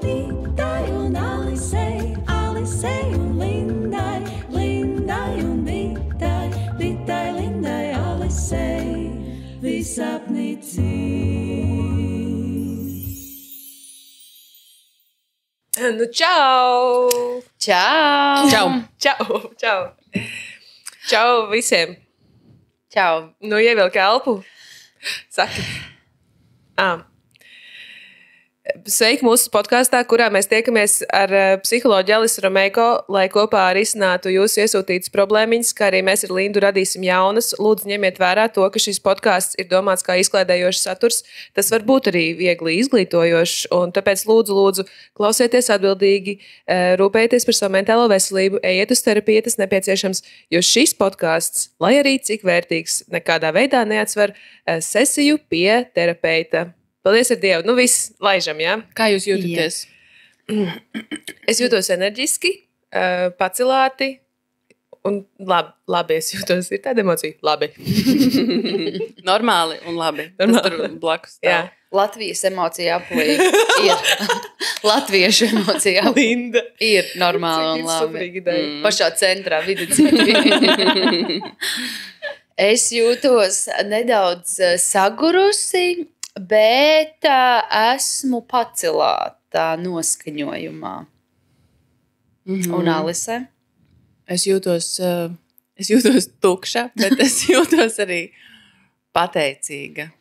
Vitai un Alisei, Alisei un Lindai, Lindai un Vitai, Vitai, Lindai, Alisei, visapnici. Nu, čau! Čau! Čau visiem! Čau! Nu, ievilk elpu. Saki. Sveiki mūsu podkāstā, kurā mēs tiekamies ar psiholoģu Alisu Romeiko, lai kopā risinātu jūsu iesūtītas problēmiņas, kā arī mēs ar Lindu radīsim jaunas. Lūdzu, ņemiet vērā to, ka šis podkāsts ir domāts kā izklaidējošs saturs. Tas var būt arī viegli izglītojošs, un tāpēc lūdzu, klausieties atbildīgi, rūpējieties par savu mentālo veselību, ejiet uz terapiju, tas nepieciešams, jo šis podkāsts, lai arī cik vērtīgs, nekādā veidā neatsver sesiju pie terapeita. Paldies ar Dievu. Nu, viss laižam, jā? Kā jūs jūtaties? Es jūtos enerģiski, pacelāti un labi es jūtos. Ir tāda emocija? Labi. Normāli un labi. Normāli. Tas tur blakus Jā. stāv. Latvijas emocija aplī ir. Latviešu emocija aplī Linda. ir normāli un Cik labi. superīga ideja. Pašā centrā vidusceļā. Es jūtos nedaudz sagurusi, bet esmu pacelāta noskaņojumā. Un Alise? Es jūtos tukša, bet es jūtos arī pateicīga.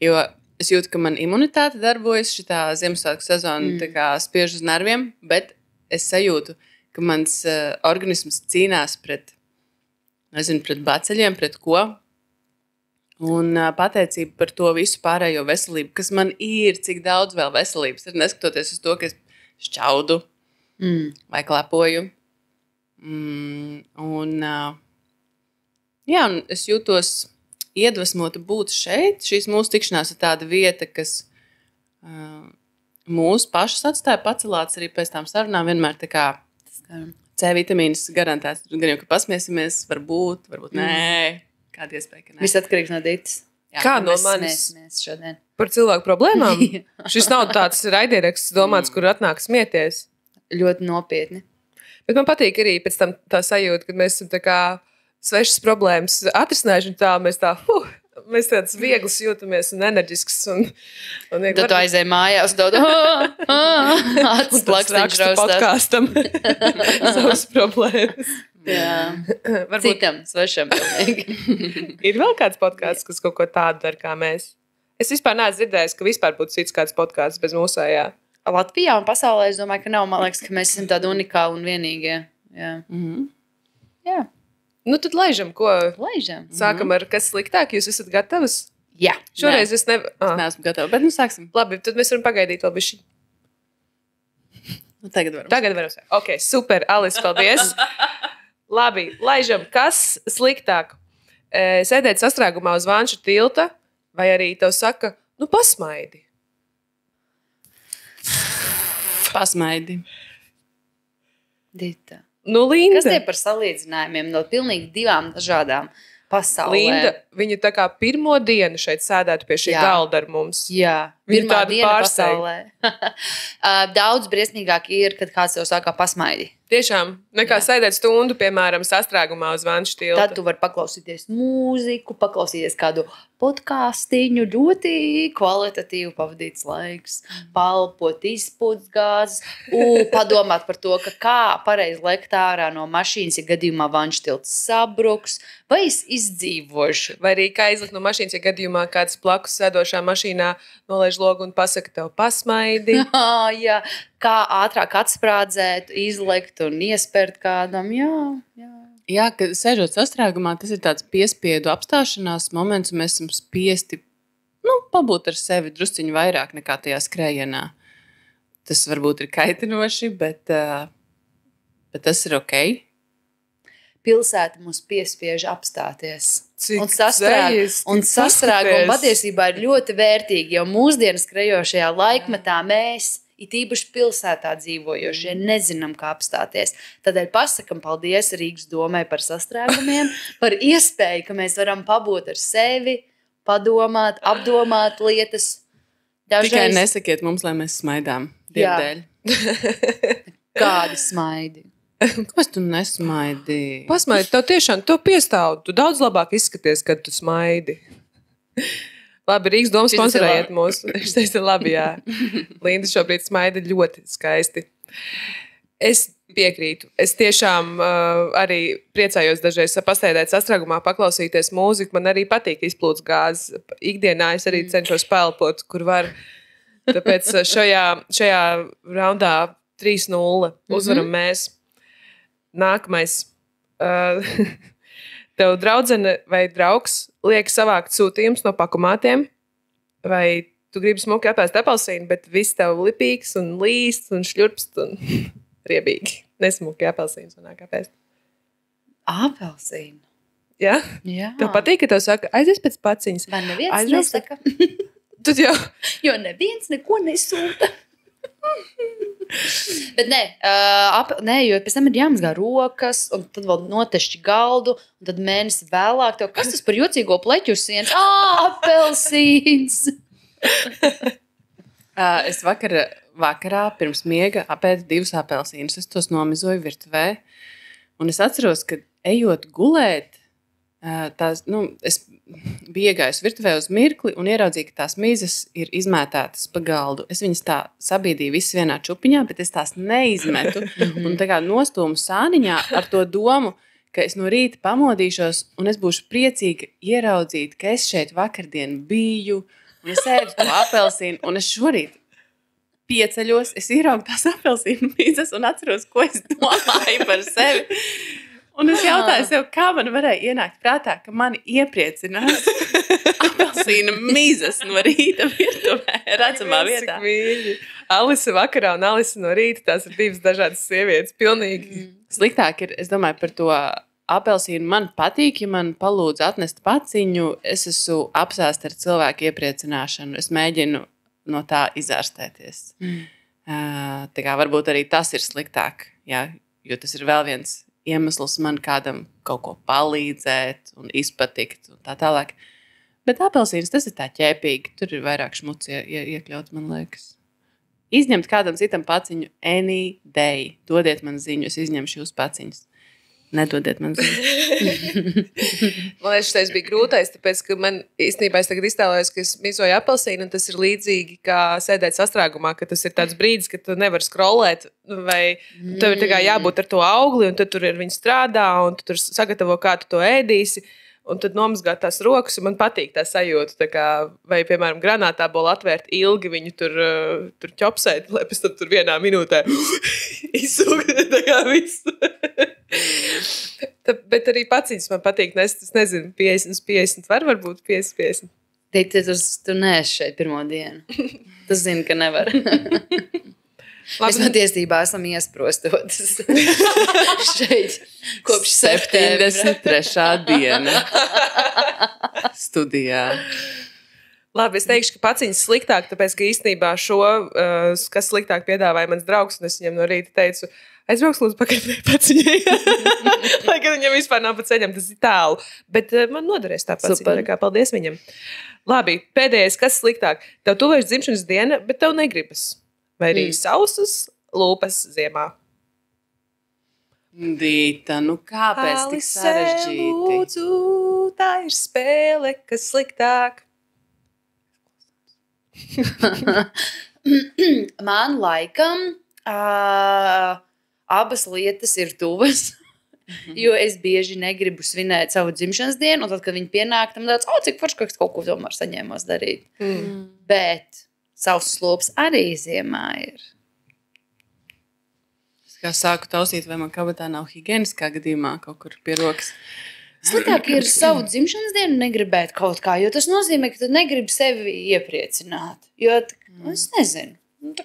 Jo es jūtu, ka man imunitāte darbojas, šitā Ziemassvētku sezona tā kā spiež uz nerviem, bet es sajūtu, ka mans organisms cīnās pret baceļiem, pret ko. Un pateicība par to visu pārējo veselību, kas man ir, cik daudz vēl veselības ir, neskatoties uz to, ka es šķaudu vai klepoju. Un es jūtos iedvesmota būt šeit. Šīs mūsu tikšanās ir tāda vieta, kas mūs pašus atstāja pacelāts arī pēc tām sarunām. Vienmēr tā kā C vitamīns garantēts. Gan jau, ka pasmiesimies, varbūt nē. Kāda iespēja, ka nē. Viss atkarīgs no Ditas. Kā no manis? Mēs šodien. Par cilvēku problēmām? Šis nav tāds raidieraksts domāts, kur atnāk smieties. Ļoti nopietni. Bet man patīk arī pēc tam tā sajūta, kad mēs esam tā kā svešas problēmas atrisinājuši un tā, mēs tāds viegls jūtamies un enerģisks. Tad tu aizēji mājās, acis plakstiņš raustās. Podkāstam savas problēmas. Jā. Varbūt Citam, svešam. ir vēl kāds podkāsts, kas kaut ko tādu dara kā mēs. Es vispār neesmu dzirdējis, ka vispār būtu cits kāds podkāsts bez mūsējā. Latvijā un pasaulē es domāju, ka nav. Man liekas, ka mēs esam tādi unikāli un vienīgie. Jā. Jā. Nu tad laižam, ko Laižam. sākam ar kas sliktāk. Jūs esat gatavas? Jā. Šoreiz es nevaru. Es neesmu gatava, bet sāksim. Labi, tad mēs varam pagaidīt vēl bišķi. Tagad varam. Tagad varam. Ok, super, Alis, paldies. Labi, laižam, kas sliktāk? Sēdēt sastrēgumā uz Vanšu tilta, vai arī tev saka, nu pasmaidi? Pasmaidi. Dita. Nu, Linda. Kas tie par salīdzinājumiem no pilnīgi divām dažādām pasaulēm? Linda, viņa tā kā pirmo dienu šeit sēdētu pie šī Jā. galda ar mums. Jā, Viņa pirmā tāda diena pārsteigta. pasaulē. Daudz briesmīgāk ir, kad kāds tev saka pasmaidi. Tiešām, nekā sēdēt stundu, piemēram, sastrēgumā uz Vanšu tilta. Tad tu vari paklausīties mūziku, paklausīties kādu podkāstiņu, ļoti kvalitatīvu pavadīts laiks, palpot izpūtas gāzes, padomāt par to, ka kā pareizi lekt ārā no mašīnas, ja gadījumā Vanšu tilts sabruks, vai es izdzīvošu. Vai arī kā izlikt no mašīnas, ja gadījumā kāds blakus sēdošā mašīnā nolaiž logu un pasaka tev pasmaidi. Jā, kā ātrāk atsprādzēt, izlekt un iespērt kādam. Jā, ka sēžot sastrēgumā, tas ir tāds piespiedu apstāšanās moments, un mēs esam spiesti pabūt ar sevi drusciņu vairāk nekā tajā skrējienā. Tas varbūt ir kaitinoši, bet tas ir ok. Pilsēta mūs piespiež apstāties. Cik Un dzējiski, sastrēgumi paskaties. patiesībā ir ļoti vērtīgi, jo mūsdienas skrejošajā laikmetā mēs, it īpaši pilsētā dzīvojošie, nezinām, kā apstāties. Tādēļ pasakam paldies Rīgas domai par sastrēgumiem, par iespēju, ka mēs varam pabūt ar sevi, padomāt, apdomāt lietas. Tikai nesakiet mums, lai mēs smaidām. Dievdēļ. Kādi smaidi. Kāpēc tu nesmaidi? Pasmaidi, tev tiešām to piestāv. Tu daudz labāk izskaties, kad tu smaidi. Labi, Rīgas doma sponsorējiet mūs. Es teicu, labi, jā. Linda šobrīd smaida ļoti skaisti. Es piekrītu. Es tiešām arī priecājos dažreiz pastaigāt sastrēgumā, paklausīties mūziku. Man arī patīk izplūst gāzes. Ikdienā es arī cenšos pelpot, kur var. Tāpēc šajā raundā 3-0 uzvaram mēs. Nākamais. Tev draudzene vai draugs liek savākt sūtījumus no pakumātiem, vai tu gribi smuki apēst apelsīnu, bet viss tev lipīgs un līsts un šļurpst un riebīgi. Nesmuki apelsīnu sanāk apēst. Apelsīnu? Ja? Jā. Tev patīk, ka tev saka, aizies pēc paciņas. Man neviens Aizbrauc nesaka. Tad jau. Jo neviens neko nesūta. Bet nē, jo pēc tam ir jāmazgā rokas, un tad vēl notešķi galdu, un tad mēnesi vēlāk tev, kas tas par jocīgo pleķu uz sienas? Apelsīns! Es vakarā pirms miega apēdu 2 apelsīnus. Es tos nomizoju virtuvē, un es atceros, ka ejot gulēt, es biju iegājusi virtuvē uz mirkli un ieraudzīju, ka tās mīzes ir izmētātas pa galdu. Es viņas tā sabīdīju visas vienā čupiņā, bet es tās neizmetu. Un tā kā nostūmu sāniņā ar to domu, ka es no rīta pamodīšos un es būšu priecīga ieraudzīt, ka es šeit vakardien biju un es ēdu to apelsīnu. Un es šorīt pieceļos, es ieraugu tās apelsīnu mīzes un atceros, ko es domāju par sevi. Un es jautāju sev, kā man varēja ienākt prātā, ka mani iepriecinās apelsīna mīzes no rīta virtuvē, redzamā vietā. Alise vakarā un Alise no rīta, tās ir 2 dažādas sievietes, pilnīgi. Sliktāk ir, es domāju, par to apelsīnu man patīk, ja man palūdz atnest paciņu, es esmu apsēst ar cilvēku iepriecināšanu, es mēģinu no tā izārstēties. Tā kā varbūt arī tas ir sliktāk, jā, jo tas ir vēl viens iemesls man kādam kaut ko palīdzēt un izpatikt un tā tālāk. Bet apelsīns, tas ir tā ķēpīgi. Tur ir vairāk šmuts iekļauts, man liekas. Izņemt kādam citam paciņu any day. Dodiet man ziņu, es izņemšu jūs paciņas. Nedodiet man ziņu. Man liekas, tas bija grūtais, tāpēc, ka man īstenībā es tagad iztēlojos, ka es mizoju apelsīnu, un tas ir līdzīgi kā sēdēt sastrēgumā, ka tas ir tāds brīdis, ka tu nevari scrollēt, vai tev ir tā kā jābūt ar to augli, un tad tur ir viņi strādā, un tu tur sagatavo, kā tu to ēdīsi, un tad nomazgāt tās rokas, un man patīk tā sajūta, tā kā, vai, piemēram, granātā bola atvērt ilgi, viņu tur ķopsēt, lai pēc tam tur vienā minūtē izsūkt, tā kā visu. Bet arī paciņas man patīk nest, es nezinu, 50 varbūt 50. Tu neesi šeit pirmo dienu. Tu zini, ka nevar. Mēs patiesībā esam iesprostotas šeit kopš 73. diena studijā. Labi, es teikšu, ka paciņas sliktāk, tāpēc, ka īstenībā kas sliktāk piedāvāja mans draugs, un es viņam no rīta teicu, aizbrauks lūdzu pakaļ paciņai. Lai gan viņam vispār nav pa ceļam, tas ir tālu. Bet man noderēs tā paciņa, paldies viņam. Labi, pēdējais, kas sliktāk? Tev tuvojas dzimšanas diena, bet tev negribas. Vai arī sausas lūpas ziemā? Dīta, nu kāpēc tik sarežģīti? Lūdzu, tā ir spēle, kas sliktāk. Man laikam abas lietas ir tuvas, jo es bieži negribu svinēt savu dzimšanas dienu, un tad, kad viņi pienāk, tam tāds, cik forši, ka es kaut ko tomēr saņēmos darīt. Bet savs slops arī ziemā ir. Es kā sāku tausīt, vai man kabatā nav higieniskā gadījumā kaut kur pie rokas. Sliktāk ir savu dzimšanas dienu negribēt kaut kā, jo tas nozīmē, ka tu negribi sevi iepriecināt. Jo, es nezinu,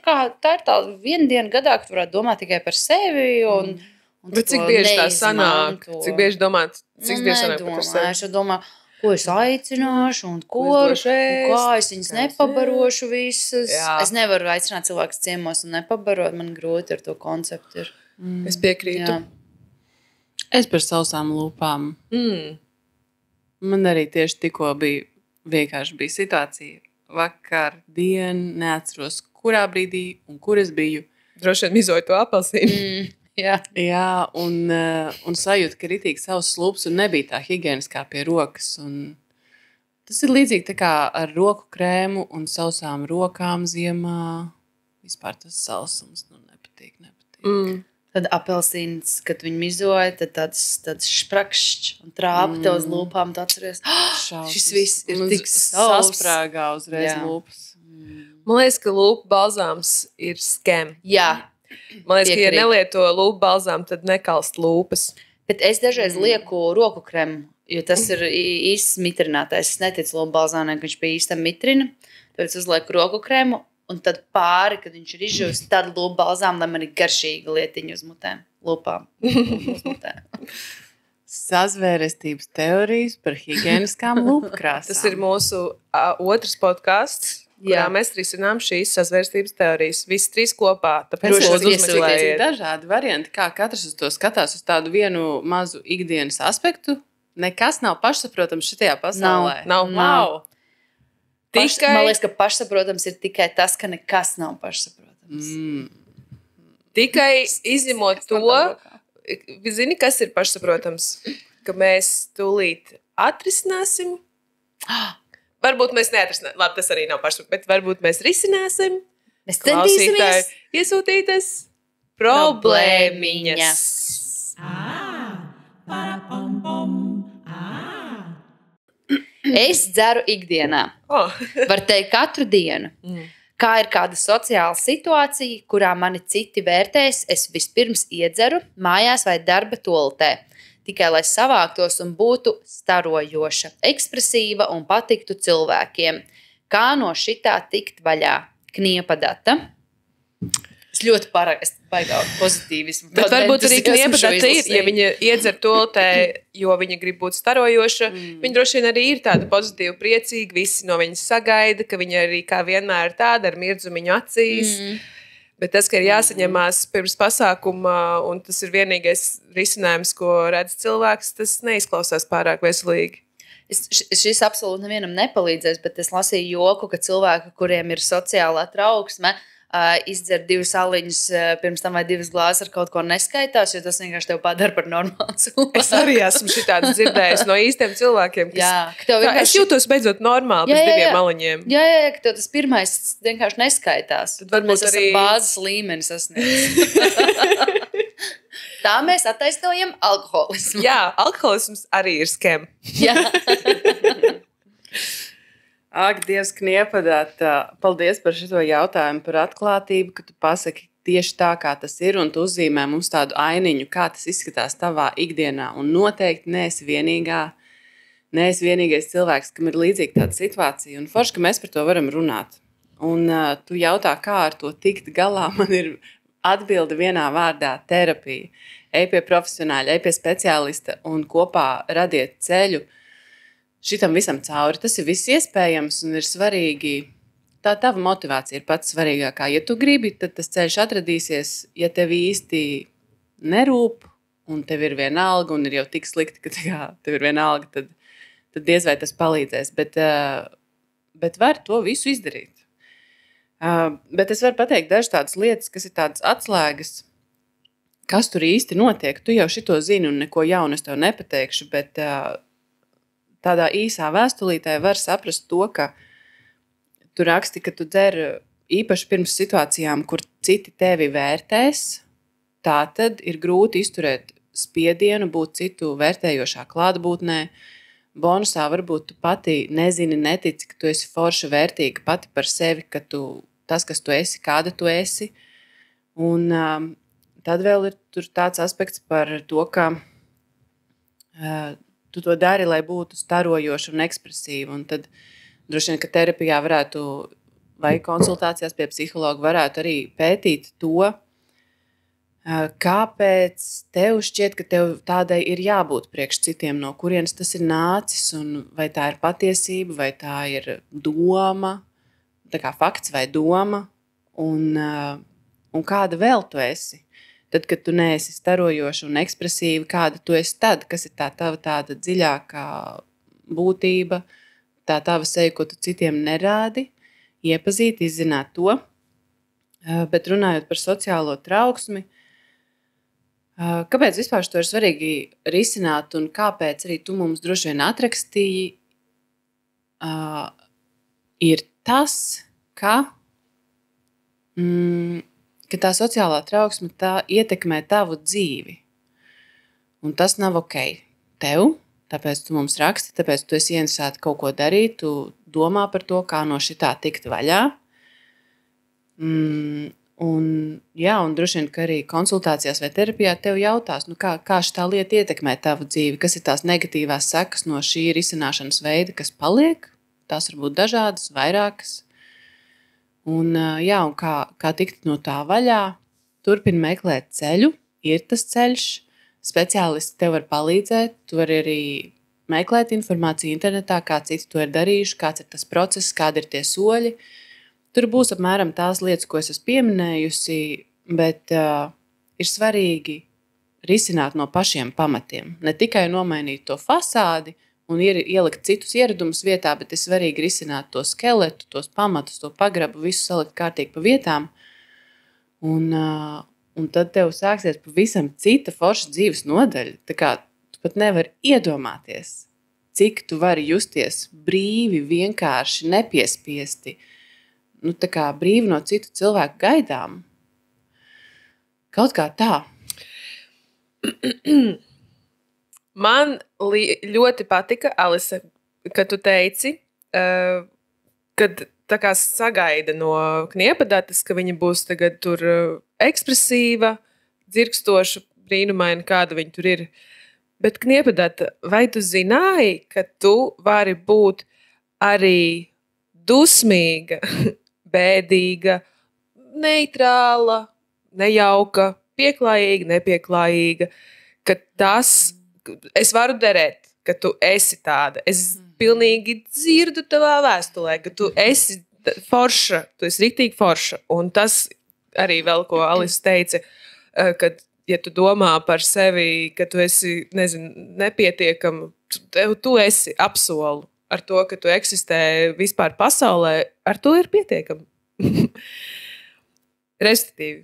tā ir tā viena diena gadā, ka tu varētu domāt tikai par sevi un bet cik bieži tā sanāk? Cik bieži domāt, cik bieži sanāk par sevi? Es domāju, ko es aicināšu un kā es viņas nepabarošu visas. Jā. Es nevaru aicināt cilvēkus ciemos un nepabarot, man grūti ar to konceptu ir. Es piekrītu. Jā. Es par sausām lūpām. Man arī tieši tikko bija situācija vakar dienu, neatceros, kurā brīdī un kur es biju. Droši vien mizoju to apelsīnu. Jā. Jā, un sajūta, ka ritīgi savs lūpas un nebija tā higieniskā pie rokas. Un tas ir līdzīgi tā kā ar roku krēmu un sausām rokām ziemā. Vispār tas salsums nepatīk. Tad apelsīns, kad viņi mizoja, tad tāds šprakšķs un trāpa tev uz lūpām, tu atceries, šis viss ir tik sauss. Sasprāgā uzreiz lūpas. Man liekas, ka lūpu balzāms ir scam. Jā. Man liekas, ka, ja Piekrīt. nelieto lūpu balzām, tad nekalst lūpas. Bet es dažreiz lieku roku kremu, jo tas ir īsts mitrinātais. Es neticu lūpu balzānai, ka viņš pie īstam mitrina. Tad es uzlieku roku kremu, un tad pāri, kad viņš ir izžuvis, tad lūpu balzām, lai man ir garšīga lietiņa uz mutēm. Lūpām. Uz mutēm. Sazvērestības teorijas par higieniskām lūpkrāsām. Tas ir mūsu otrs podcasts, kurā Jā. mēs risinām šīs sazvērstības teorijas. Visi trīs kopā. Tāpēc Droši lūdzu vien uzmeklējiet. Ir dažādi varianti, kā katrs uz to skatās, uz tādu vienu mazu ikdienas aspektu. Nekas nav pašsaprotams šitajā pasaulē. Nav. Nav. Man Tikai, liekas, ka pašsaprotams ir tikai tas, ka nekas nav pašsaprotams. tikai izņemot to, zini, kas ir pašsaprotams, ka mēs tūlīt atrisināsim. Varbūt mēs neatrisināsim. Labi, tas arī nav pašsaprotams, bet varbūt mēs risināsim. Mēs centīsimies. Klausītāji iesūtītas problēmiņas. Es dzeru ikdienā. Oh. Var teikt, katru dienu. Kā ir kāda sociāla situācija, kurā mani citi vērtēs, es vispirms iedzeru mājās vai darba toaletē. Tikai lai savāktos un būtu starojoša, ekspresīva un patiktu cilvēkiem. Kā no šitā tikt vaļā? Kniepadata. Es ļoti baigāju pozitīvismu. Bet varbūt arī kniepadata ir, ja viņa iedzer toaletē, jo viņa grib būt starojoša. Viņa droši vien arī ir tāda pozitīva, priecīga. Visi no viņas sagaida, ka viņa arī kā vienmēr ir tāda ar mirdzumiņu acīs. Bet tas, ka ir jāsaņemās pirms pasākuma, un tas ir vienīgais risinājums, ko redz cilvēks, tas neizklausās pārāk veselīgi. Šis absolūti nevienam nepalīdzēs, bet es lasīju joku, ka cilvēki, kuriem ir sociālā trauksme, izdzer 2 aliņus pirms tam vai 2 glāzes ar kaut ko neskaitās, jo tas vienkārši tev padara par normālu cilvēku. Es arī esmu šitādi dzirdējis no īstiem cilvēkiem, kas... Jā, ka tev vienkārši... Es jūtos beidzot normāli pēc 2 aliņiem. Jā, ka tev tas pirmais vienkārši neskaitās. Tad varbūt mēs esam arī- bāzes līmeni sasniegts. Tā mēs attaisnojam alkoholismu. Jā, alkoholisms arī ir scam. Jā. Ak, Dievs, kniepadāt. Paldies par šo jautājumu, par atklātību, ka tu pasaki tieši tā, kā tas ir, un tu uzzīmē mums tādu ainiņu, kā tas izskatās tavā ikdienā. Un noteikti neesi vienīgais cilvēks, kam ir līdzīga tāda situācija, un forši, ka mēs par to varam runāt. Un tu jautā, kā ar to tikt galā, man ir atbilde vienā vārdā – terapija. Ej pie profesionāļa, ej pie speciālista un kopā radiet ceļu šitam visam cauri. Tas ir viss iespējams un ir svarīgi. Tā tava motivācija ir pats svarīgākā. Ja tu gribi, tad tas ceļš atradīsies. Ja tev īsti nerūp un tev ir vienalga un ir jau tik slikti, ka tev ir vienalga, tad diez vai tas palīdzēs. Bet var to visu izdarīt. Bet es varu pateikt dažas tādas lietas, kas ir tādas atslēgas, kas tur īsti notiek. Tu jau šito zini un neko jaunu es tev nepateikšu, bet tādā īsā vēstulītē var saprast to, ka tu raksti, ka tu dzer īpaši pirms situācijām, kur citi tevi vērtēs, tā tad ir grūti izturēt spiedienu, būt citu vērtējošā klātbūtnē. Bonusā varbūt tu pati nezini, netici, ka tu esi forša vērtīga pati par sevi, ka tas, kas tu esi, kāda tu esi. Un tad vēl ir tur tāds aspekts par to, ka tu to dari, lai būtu starojoša un ekspresīva. Un tad droši vien, ka terapijā varētu vai konsultācijās pie psihologa varētu arī pētīt to, kāpēc tev šķiet, ka tev tādai ir jābūt priekš citiem, no kurienes tas ir nācis, un vai tā ir patiesība, vai tā ir doma, tā kā fakts vai doma, un kāda vēl tu esi. Tad, kad tu neesi starojoša un ekspresīva, kāda tu esi tad, kas ir tā tava tāda dziļākā būtība, tā tava seja, ko tu citiem nerādi, iepazīt, izzināt to, Bet runājot par sociālo trauksmi, kāpēc vispār to ir svarīgi risināt un kāpēc arī tu mums droši vien atrakstīji, ir tas, ka tā sociālā trauksme tā ietekmē tavu dzīvi. Un tas nav ok tev, tāpēc tu mums raksti, tāpēc tu esi ieinteresēta kaut ko darīt, tu domā par to, kā no šitā tikt vaļā. Un droši vien, ka arī konsultācijās vai terapijā tev jautās, kā šitā lieta ietekmē tavu dzīvi, kas ir tās negatīvās sekas no šī risināšanas veida, kas paliek, tās var būt dažādas, vairākas. Un kā tikt no tā vaļā, turpini meklēt ceļu, ir tas ceļš, speciālisti tev var palīdzēt, tu vari arī meklēt informāciju internetā, kā citi to ir darījuši, kāds ir tas process, kādi ir tie soļi. Tur būs apmēram tās lietas, ko es esmu pieminējusi, bet ir svarīgi risināt no pašiem pamatiem. Ne tikai nomainīt to fasādi un ielikt citus ieradumus vietā, bet ir svarīgi risināt to skeletu, tos pamatus, to pagrabu, visu salikt kārtīgi pa vietām. Un tad tev sāksies pavisam cita forša dzīves nodaļa. Tā kā tu pat nevari iedomāties, cik tu vari justies brīvi, vienkārši, nepiespiesti, tā kā brīvi no citu cilvēku gaidām. Kaut kā tā. Man ļoti patika, Alise, ka tu teici, kad tā kā sagaida no Kniepadatas, ka viņa būs tagad tur ekspresīva, dzirkstoša, brīnumaina, kāda viņa tur ir. Bet Kniepadata, vai tu zināji, ka tu vari būt arī dusmīga, bēdīga, neitrāla, nejauka, pieklājīga, nepieklājīga, ka tas, es varu derēt, ka tu esi tāda. Es pilnīgi dzirdu tavā vēstulē, ka tu esi forša, tu esi riktīgi forša. Un tas arī vēl, ko Alise teica, kad, ja tu domā par sevi, ka tu esi, nepietiekama, tu esi apsolu ar to, ka tu eksistē vispār pasaulē, ar to ir pietiekami. Respektīvi,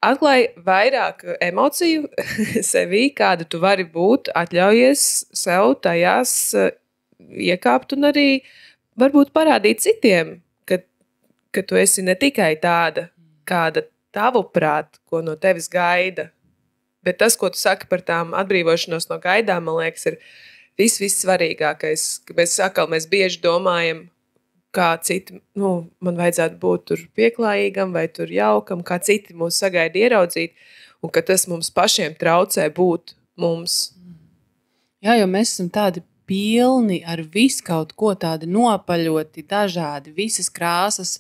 atklāj vairāk emociju sevī, kāda tu vari būt, atļaujies sev tajās iekāpt un arī varbūt parādīt citiem, ka tu esi ne tikai tāda, kāda tavuprāt, ko no tevis gaida, bet tas, ko tu saki par tām atbrīvošanos no gaidām, man liekas, ir vissvarīgākais, ka mēs bieži domājam, kā citi, man vajadzētu būt tur pieklājīgam vai tur jaukam, kā citi mūs sagaida ieraudzīt, un ka tas mums pašiem traucē būt mums. Jā, jo mēs esam tādi pilni ar visu kaut ko tādi nopaļoti, dažādi, visas krāsas,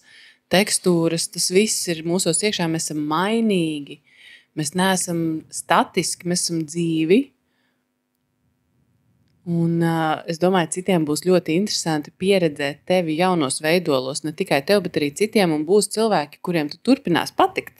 tekstūras, tas viss ir mūsos iekšā, mēs esam mainīgi, mēs neesam statiski, mēs esam dzīvi. Un es domāju, citiem būs ļoti interesanti pieredzēt tevi jaunos veidolos, ne tikai tev, bet arī citiem, un būs cilvēki, kuriem tu turpinās patikt.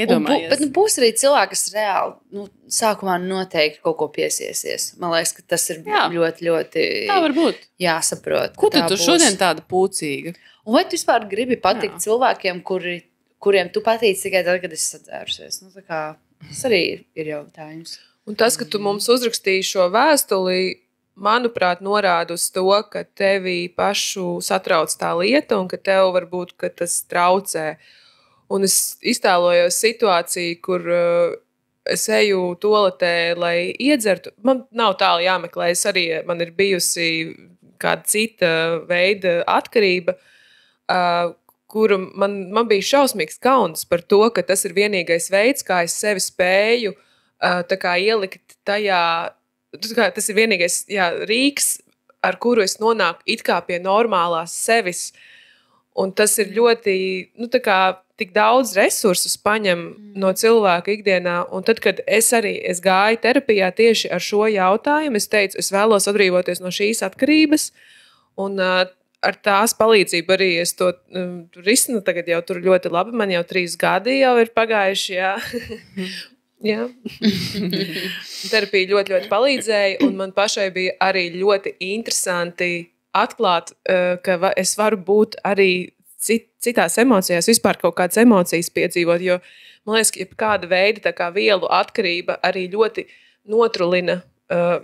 Iedomājies. Bet būs arī cilvēki, kas reāli sākumā noteikti kaut ko piesiesies. Man liekas, ka tas ir ļoti, ļoti tā var būt. Jāsaprot. Ko tad tu šodien tāda pūcīga? Un vai tu vispār gribi patikt cilvēkiem, kuriem tu patīc tikai tad, kad esi sadzērusies? Tas arī ir jautājums. Un tas, ka tu mums uzrakstīji šo vēstuli, manuprāt, norāda uz to, ka tevi pašu satrauc tā lieta un ka tev varbūt, ka tas traucē. Un es iztēlojos situāciju, kur es eju toaletē, lai iedzertu. Man nav tālu jāmeklē, man ir bijusi kāda cita veida atkarība, kuru man bija šausmīgs kauns par to, ka tas ir vienīgais veids, kā es sevi spēju tā kā ielikt tajā, tas ir vienīgais rīks, ar kuru es nonāku it kā pie normālās sevis. Un tas ir ļoti, tā kā tik daudz resursus paņem no cilvēka ikdienā. Un tad, kad es gāju terapijā tieši ar šo jautājumu, es teicu, es vēlos atbrīvoties no šīs atkarības. Un ar tās palīdzību arī es to risinu. Tagad jau tur ļoti labi, man jau 3 gadi jau ir pagājuši, jā. Jā. Terapija ļoti, ļoti palīdzēja, un man pašai bija arī ļoti interesanti atklāt, ka es varu būt arī citās emocijās, vispār kaut kādas emocijas piedzīvot. Jo man liekas, ka kāda veida tā kā vielu atkarība arī ļoti notrulina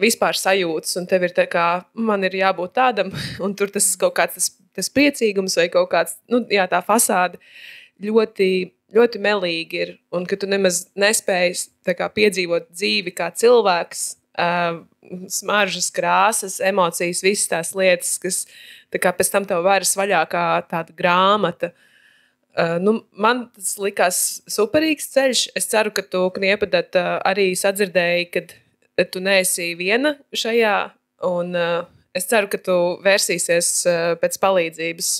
vispār sajūtas. Un tev ir tā kā, man ir jābūt tādam, un tur tas kaut kāds tas priecīgums vai kaut kāds, tā fasāde ļoti, ļoti melīgi ir. Un ka tu nemaz nespēji tā kā piedzīvot dzīvi kā cilvēks, smaržas, krāsas, emocijas, visas tās lietas, kas tā kā pēc tam tev vairs vaļā kā tāda grāmata. Man tas likās superīgs ceļš. Es ceru, ka tu, Kniepadat, arī sadzirdēji, kad tu neesi viena šajā, un es ceru, ka tu vērsīsies pēc palīdzības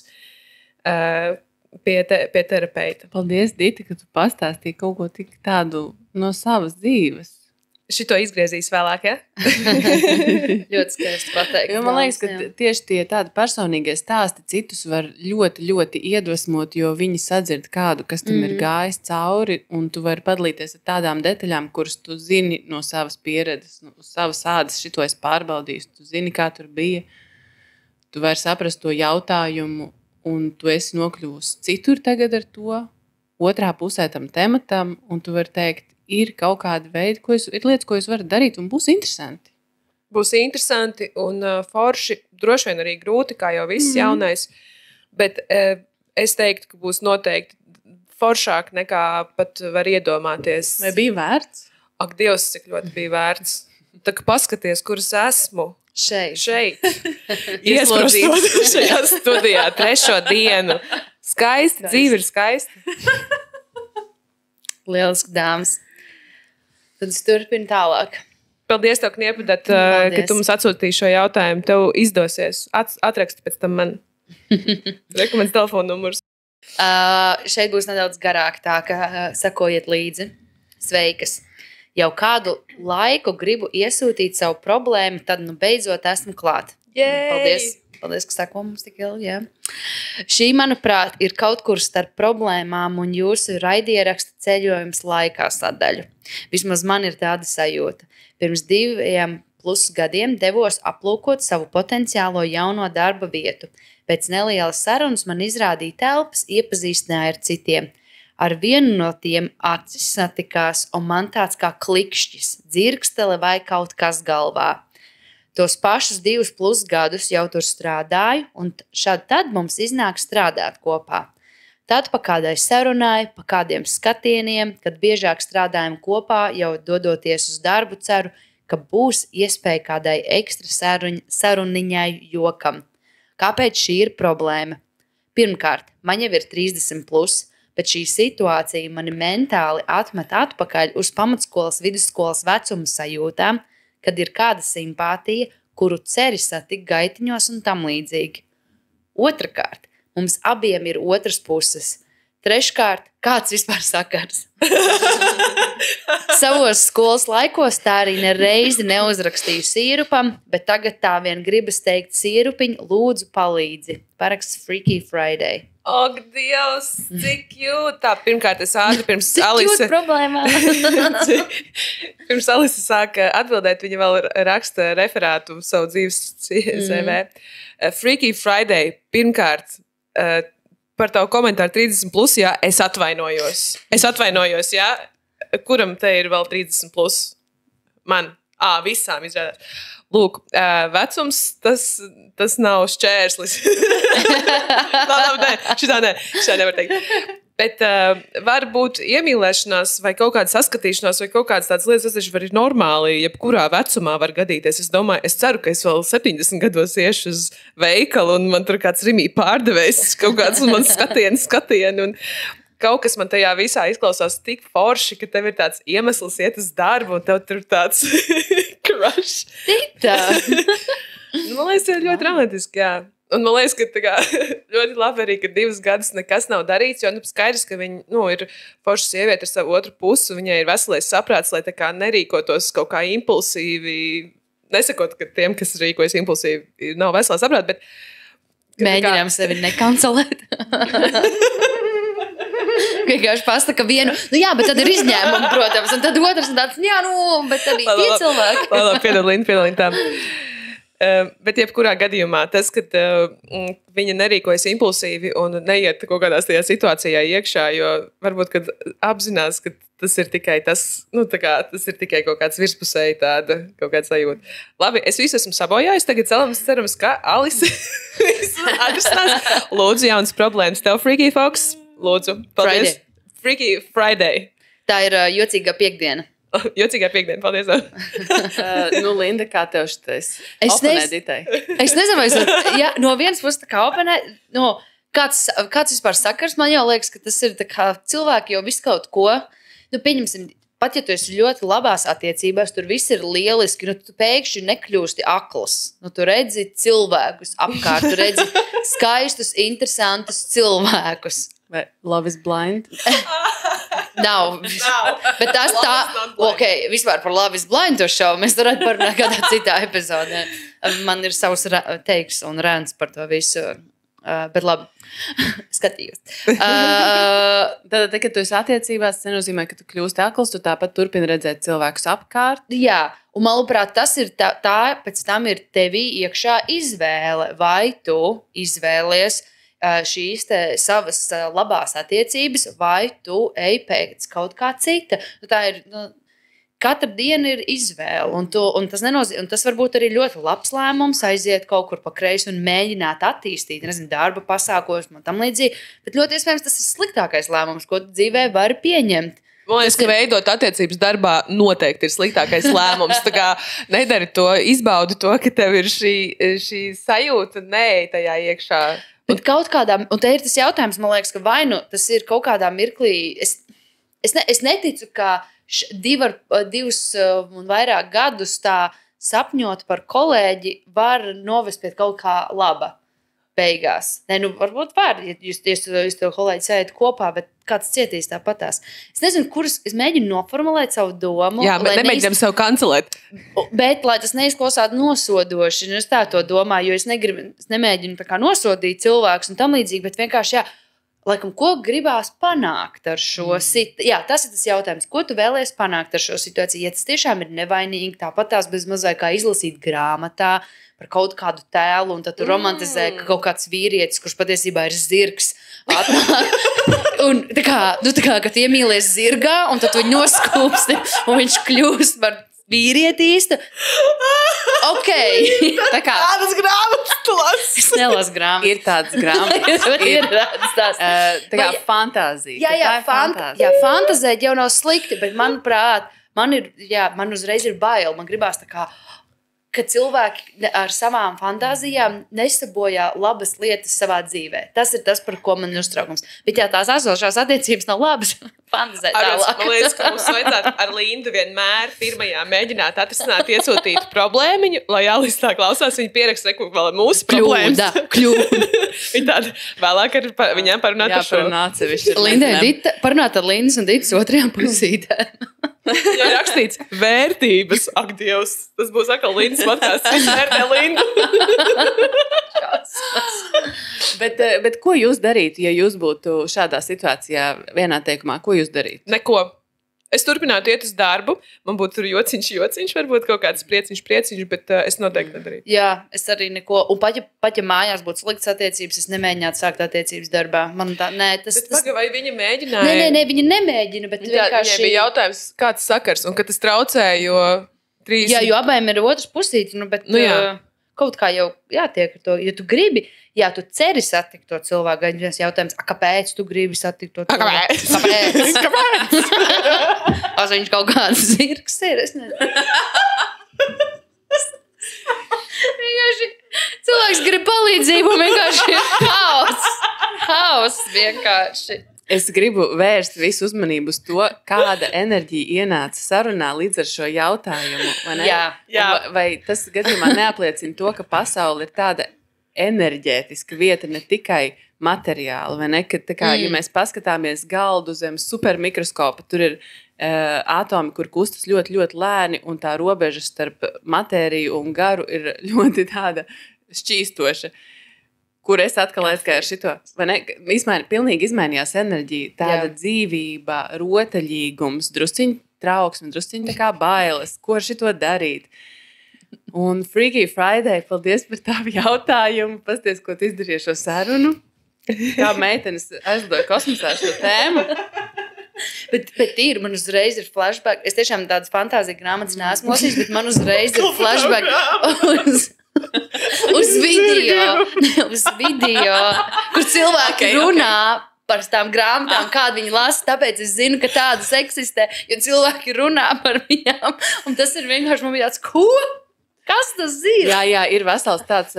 pie terapeita. Paldies, Dita, ka tu pastāstīji kaut ko tik tādu no savas dzīves. Šito izgriezīs vēlāk, ja? Ļoti skaisti pateikt. Jo man liekas, ka tieši tie tādi personīgie stāsti citus var ļoti, ļoti iedvesmot, jo viņi sadzird kādu, kas tam ir gājis cauri, un tu vari padalīties ar tādām detaļām, kuras tu zini no savas pieredzes, no savas ādas, šito es pārbaudīju, tu zini, kā tur bija. Tu vari saprast to jautājumu, un tu esi nokļuvusi citur tagad ar to, otrā pusē tam tematam, un tu vari teikt, ir kaut kāda veida, ir lietas, ko jūs varat darīt, un būs interesanti. Būs interesanti un forši, droši vien arī grūti, kā jau viss jaunais, bet es teiktu, ka būs noteikti foršāk nekā pat var iedomāties. Vai bija vērts? Ak, Dievs, cik ļoti bija vērts. Tā kā paskaties, kur es esmu. Šeit. Ieslodzīts šajā studijā 3. dienu. Skaisti, dzīve ir skaista. Lieliski, dāmas. Tad es turpinu tālāk. Paldies tev, Kniepadat, ka tu mums atsūtīji šo jautājumu. Tev izdosies. Atraksti pēc tam man. Rekomends telefonu numurs. Šeit būs nedaudz garāk, tā ka sakojiet līdzi. Sveikas. Jau kādu laiku gribu iesūtīt savu problēmu, tad beidzot esmu klāt. Paldies. Paldies, ka sako mums tik ilgi, jā. Šī, manuprāt, ir kaut kur starp problēmām un jūsu raidieraksta ceļojums laikā sadaļu. Vismaz man ir tāda sajūta. Pirms 2+ gadiem devos aplūkot savu potenciālo jauno darba vietu. Pēc nelielas sarunas man izrādīja telpas, iepazīstināja ar citiem. Ar vienu no tiem acis satikās, un man tāds kā klikšķis, dzirkstele vai kaut kas galvā. Tos pašus 2+ gadus jau tur strādāju, un tad mums iznāk strādāt kopā. Tad pa kādai sarunai, pa kādiem skatieniem, kad biežāk strādājam kopā, jau dodoties uz darbu, ceru, ka būs iespēja kādai ekstra saruniņai jokam. Kāpēc šī ir problēma? Pirmkārt, man jau ir 30+, bet šī situācija mani mentāli atmet atpakaļ uz pamatskolas, vidusskolas vecuma sajūtām, kad ir kāda simpātija, kuru ceri satikt gaitiņos un tam līdzīgi. Otrakārt, mums abiem ir otras puses. Treškārt, kāds vispār sakars? Savos skolas laikos tā arī nereizi neuzrakstīju sīrupam, bet tagad tā vien gribas teikt sīrupiņu, lūdzu palīdzi. Paraksts Freaky Friday. Ak, Dievs, cik jūtā. Pirmkārt, es ātri pirms Alise... Cik jūt problēmā? Pirms Alise sāka atbildēt, viņa vēl raksta referātu savu dzīves CV. Freaky Friday, pirmkārt, par tavu komentāru 30+, jā, es atvainojos, jā. Kuram te ir vēl 30+? Man. Visām izrādās. Lūk, vecums, tas nav šķērslis. Šitā nevar teikt. Bet var būt iemīlēšanās vai kaut kāda saskatīšanās vai kaut kādas tādas lietas, tas taču var ir normāli, jebkurā vecumā var gadīties. Es ceru, ka es vēl 70 gados iešu uz veikalu un man tur kāds rimī pārdevējs, kaut kāds man skatienu un kaut kas man tajā visā izklausās tik forši, ka tev ir tāds iemesls iet uz darbu un tev tur tāds crush. Tita! Man liekas, tas ir ļoti romantiski, jā. Un man liekas, ka kā, ļoti labi arī, ka 2 gadus nekas nav darīts, jo skaidrs, ka viņa ir forša sieviete ar savu otru pusi, viņai ir veselais saprāts, lai tā kā nerīkotos kaut kā impulsīvi, nesakot, ka tiem, kas rīkojas impulsīvi, nav veselā saprāta, bet... Mēģinām sevi nekancelēt. Vienkārši pasaka vienu, jā, bet tad ir izņēmumi, protams, un tad otrs un tāds, jā, bet arī tie cilvēki. Piedod, Linda, tā. Bet jebkurā gadījumā tas, ka viņa nerīkojas impulsīvi un neiet kaut kādā tajā situācijā iekšā, jo varbūt, kad apzinās, ka tas ir tikai tas, tas ir tikai kaut kāds virspusēji tāda kaut kāda sajūta. Labi, es visu esmu sabojājis, tagad cerams, ka Alise atrisinās. Lūdzu, jaunas problēmas tev, Freaky Fox. Lūdzu, paldies. Friday. Freaky Friday. Tā ir jocīgā piekdiena. Jocīgā piekdiena, paldies. Linda, kā tev šitais? Es nezinu, vai no vienas puses tā kā openē, kāds vispār sakars, man jau liekas, ka tas ir tā kā cilvēki jau visu kaut ko, pieņemsim, pat ja tu esi ļoti labās attiecībās, tur viss ir lieliski, tu pēkšņi nekļūsti akls. Tu redzi cilvēkus apkārt, tu redzi skaistus, interesantus cilvēkus. Vai Love is Blind? Nav. Bet tas tā, vispār par Love is Blind to šovu mēs varētu parunāt kādā citā epizodē. Man ir savs teiks un rēns par to visu. Bet labi, skatījos. Tad, kad tu esi attiecībās, tas nenozīmē, ka tu kļūsti akls, tu tāpat turpini redzēt cilvēkus apkārt. Jā, un manuprāt, tas ir tā pēc tam ir tevī iekšā izvēle. Vai tu izvēlies šīs savas labās attiecības, vai tu ej pēc kaut kā cita. Tā ir... Katra diena ir izvēle, un tas var būt arī ļoti labs lēmums, aiziet kaut kur pa kreisi un mēģināt attīstīt, darba pasākos un tam līdzīgi, bet ļoti iespējams tas ir sliktākais lēmums, ko tu dzīvē vari pieņemt. Man liekas, ka veidot attiecības darbā noteikti ir sliktākais lēmums. Tā kā nedari to, izbaudi to, ka tev ir šī sajūta, neej tajā iekšā. Bet kaut kādā, un te ir tas jautājums, man liekas, ka vai nu tas ir kaut kādā mirklī, es neticu, ka divus un vairāk gadus tā sapņot par kolēģi var novest pie kaut kā laba beigās. Varbūt var, ja jūs to kolēģi sēdat kopā, bet kāds cietīs tāpatās. Es nezinu, es mēģinu noformulēt savu domu. Jā, bet nemēģinām sev kancelēt. Bet, lai tas neizklausās nosodoši, es tā to domāju, jo es nemēģinu tā kā nosodīt cilvēkus un tam līdzīgi, bet vienkārši, laikam, ko gribās panākt ar šo situāciju? Jā, tas ir tas jautājums, ko tu vēlies panākt ar šo situāciju? Ja tas tiešām ir nevainīgi, tāpat tās bez mazāk kā izlasīt grāmatā par kaut kādu tēlu, un tad tu romantizē, ka kaut kāds vīrietis, kurš patiesībā ir zirgs, atnāk. Un tā kā, kad iemīlies zirgā, un tad tu viņu noskūpsti, un viņš kļūst par vīrieti īsta. Ok. Tā kā tādas grāmatas tu lasi. Es nelasu grāmatas. Ir tādas grāmatas. ir tāds. Tā kā fantāzija. Jā, fantazēt jau nav slikti, bet manuprāt, man uzreiz ir bail. Man gribās tā kā, ka cilvēki ar savām fantāzijām nesabojā labas lietas savā dzīvē. Tas ir tas, par ko man ir uztraukums. Bet jā, tās esošās attiecības nav labas. Fantazēt tālāk. Man liekas, ka mums vajadzētu ar Lindu vienmēr pirmajā mēģināt atrisināt iesūtītu problēmiņu, lai Alise tā klausās, viņa pieraksta vēl mūsu problēmas. Kļūda. Viņa tāda vēlāk ar viņām parunāt par šo. Lindai parunāt ar Lindas un Ditas otrajām pusītēm. Ja rakstīts vērtības, ak Dievs, tas būs atkal Lindas podcasts, viņš vērtē Lindu. Bet ko jūs darītu, ja jūs būtu šādā situācijā vienā teikumā? Ko jūs darītu? Neko. Es turpinātu iet uz darbu, man būtu tur jociņš, varbūt kaut kāds prieciņš, bet es noteikti nedarītu. Jā, es arī neko, un pat ja mājās būtu sliktas attiecības, es nemēģinātu sākt attiecības darbā. Man tā, vai viņa mēģināja? Nē, viņa nemēģina, bet vienkārši... Viņai bija jautājums, kāds sakars, un ka tas traucē, jo... Jā, jo abiem ir otrs pusīti, bet... Kaut kā jau jātiek ar to, ja tu gribi, tu ceri satikt to cilvēku, gan viens jautājums, kāpēc tu gribi satikt to cilvēku? Kāpēc? Viņš kaut kāds zirgs ir, es nezinu. Vienkārši cilvēks grib palīdzību, vienkārši ir haus vienkārši. Es gribu vērst visu uzmanību uz to, kāda enerģija ienāca sarunā līdz ar šo jautājumu. Jā. Vai tas gadījumā neapliecina to, ka pasaule ir tāda enerģētiska vieta, ne tikai materiāla, vai ne? Ka, ja mēs paskatāmies galdu zem supermikroskopa, tur ir atomi, kur kustas ļoti, ļoti lēni, un tā robeža starp matēriju un garu ir ļoti tāda šķīstoša. Kur es atkal aizgāju ar šito, vai ne? Pilnīgi izmainījās enerģija, tāda dzīvība, rotaļīgums, drusciņi trauksme, drusciņi tā kā bailes. Ko ar šito darīt? Un Freaky Friday, paldies par tavu jautājumu. Pasties, ko tu izdarīji šo sarunu. Kā meitenes aizlidoja kosmosā šo tēmu. Bet man uzreiz ir flashback. Es tiešām tādas fantāzija grāmatas neesmu lasījis, bet man uzreiz ir flashback uz video, kur cilvēki runā par tām grāmatām, kādu viņi lasa. Tāpēc es zinu, ka tādas eksistē, jo cilvēki runā par viņām. Un tas ir vienkārši man bija tāds, ko? Kas tas ir? Jā, ir vesels tāds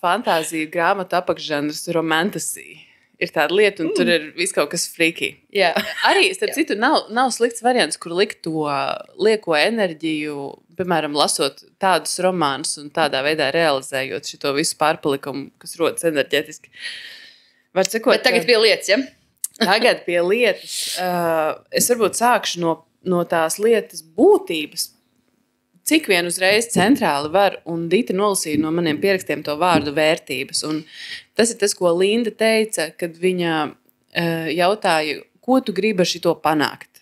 fantāzija grāmatu apakšžanrs romantasy. Ir tāda lieta, un tur ir viss kaut kas freaky. Jā. Arī, starp citu, nav slikts variants, kur likt to lieko enerģiju, piemēram, lasot tādus romānus un tādā veidā realizējot šito visu pārpalikumu, kas rodas enerģetiski. Var sakot, Bet tagad pie lietas, ja? Tagad pie lietas. Es varbūt sākšu no tās lietas būtības. Cik vien uzreiz centrāli var, un Dita nolasīja no maniem pierakstiem to vārdu vērtības. Un tas ir tas, ko Linda teica, kad viņa jautāja, ko tu gribi ar šito panākt?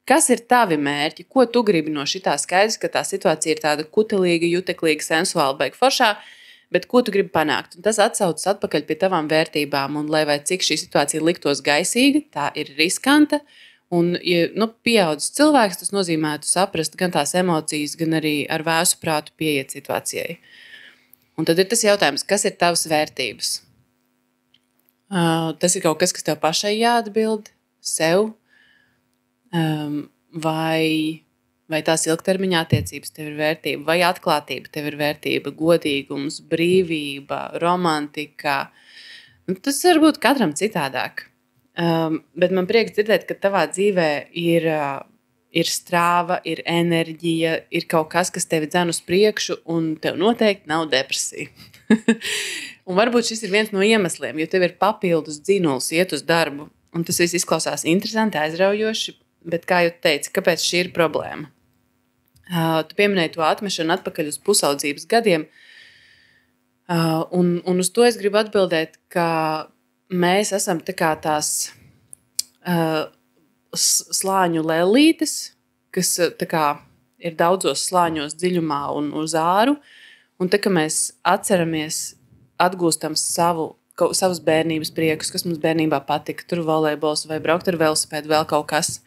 Kas ir tavi mērķi? Ko tu gribi no šitā? Skaidrs, ka tā situācija ir tāda kutelīga, juteklīga, sensuāla, baigi foršā, bet ko tu gribi panākt? Un tas atsaucas atpakaļ pie tavām vērtībām, un lai vai cik šī situācija liktos gaisīga, tā ir riskanta. Un, ja pieaudzis cilvēks, tas nozīmētu saprast gan tās emocijas, gan arī ar vēsu prātu pieiet situācijai. Un tad ir tas jautājums, kas ir tavas vērtības? Tas ir kaut kas, kas tev pašai jāatbild sev, vai tās ilgtermiņā attiecības tev ir vērtība, vai atklātība tev ir vērtība, godīgums, brīvība, romantika. Tas var būt katram citādāk. Bet man prieks dzirdēt, ka tavā dzīvē ir strāva, ir enerģija, ir kaut kas tevi dzen uz priekšu, un tev noteikti nav depresija. Un varbūt šis ir viens no iemesliem, jo tev ir papildus dzinuls iet uz darbu, un tas viss izklausās interesanti, aizraujoši, bet kā jau teici, kāpēc šī ir problēma? Tu pieminēji to atmešanu atpakaļ uz pusaudzības gadiem, un uz to es gribu atbildēt, ka mēs esam tā kā tās slāņu lellītes, kas tā kā ir daudzos slāņos dziļumā un uz āru, un tā kā mēs atceramies, atgūstam savus bērnības priekus, kas mums bērnībā patika, tur volejbols vai braukt ar velosipēdu, vēl kaut kas,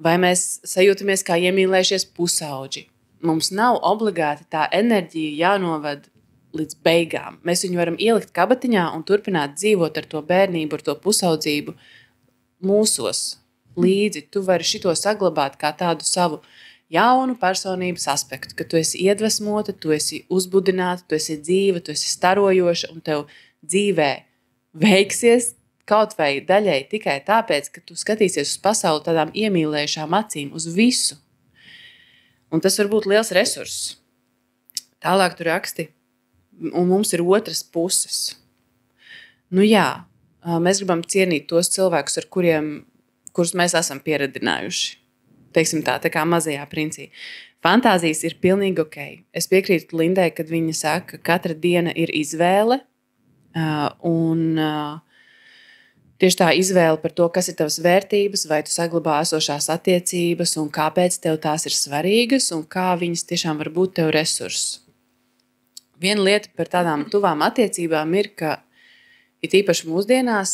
vai mēs sajūtamies kā iemīlējušies pusauģi. Mums nav obligāti tā enerģija jānovad līdz beigām. Mēs viņu varam ielikt kabatiņā un turpināt dzīvot ar to bērnību, ar to pusaudzību mūsos līdzi. Tu vari šito saglabāt kā tādu savu jaunu personības aspektu, ka tu esi iedvesmota, tu esi uzbudināta, tu esi dzīva, tu esi starojoša un tev dzīvē veiksies kaut vai daļai tikai tāpēc, ka tu skatīsies uz pasauli tādām iemīlējušām acīm, uz visu. Un tas var būt liels resurss. Tālāk tu raksti. Un mums ir otras puses. Mēs gribam cienīt tos cilvēkus, kurus mēs esam pieradinājuši. Teiksim tā kā mazajā princī. Fantāzijas ir pilnīgi ok. Es piekrītu Lindai, kad viņa saka, ka katra diena ir izvēle. Un tieši tā izvēle par to, kas ir tavas vērtības, vai tu saglabā esošās attiecības, un kāpēc tev tās ir svarīgas, un kā viņas tiešām var būt tev resurss. Viena lieta par tādām tuvām attiecībām ir, ka it īpaši mūsdienās